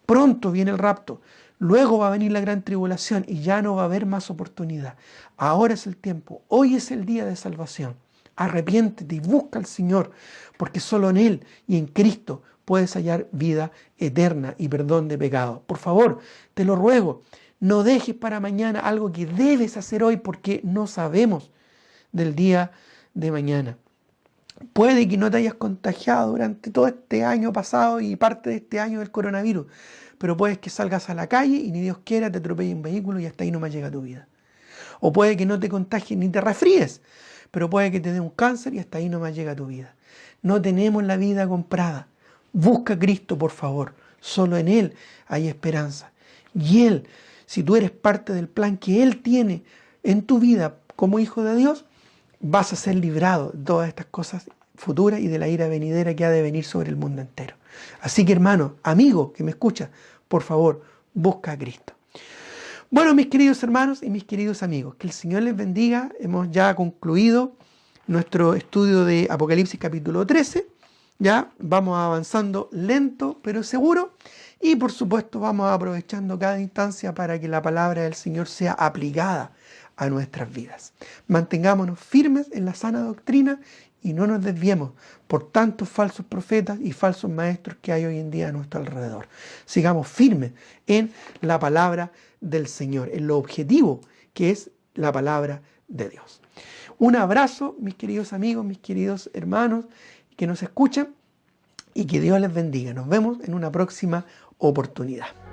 Pronto viene el rapto. Luego va a venir la gran tribulación y ya no va a haber más oportunidad. Ahora es el tiempo. Hoy es el día de salvación. Arrepiéntete y busca al Señor, porque solo en Él y en Cristo puedes hallar vida eterna y perdón de pecado. Por favor, te lo ruego, no dejes para mañana algo que debes hacer hoy, porque no sabemos del día de mañana. Puede que no te hayas contagiado durante todo este año pasado y parte de este año del coronavirus, pero puedes que salgas a la calle y ni Dios quiera te atropelle un vehículo y hasta ahí nomás llega tu vida. O puede que no te contagies ni te resfríes, pero puede que te dé un cáncer y hasta ahí nomás llega tu vida. No tenemos la vida comprada. Busca a Cristo, por favor. Solo en Él hay esperanza. Y Él, si tú eres parte del plan que Él tiene en tu vida como hijo de Dios, vas a ser librado de todas estas cosas futuras y de la ira venidera que ha de venir sobre el mundo entero. Así que, hermano, amigo que me escucha, por favor, busca a Cristo. Bueno, mis queridos hermanos y mis queridos amigos, que el Señor les bendiga. Hemos ya concluido nuestro estudio de Apocalipsis capítulo 13. Ya vamos avanzando lento pero seguro. Y por supuesto vamos aprovechando cada instancia para que la palabra del Señor sea aplicada a nuestras vidas. Mantengámonos firmes en la sana doctrina y no nos desviemos por tantos falsos profetas y falsos maestros que hay hoy en día a nuestro alrededor. Sigamos firmes en la palabra del Señor, en lo objetivo que es la palabra de Dios. Un abrazo, mis queridos amigos, mis queridos hermanos que nos escuchan, y que Dios les bendiga. Nos vemos en una próxima oportunidad.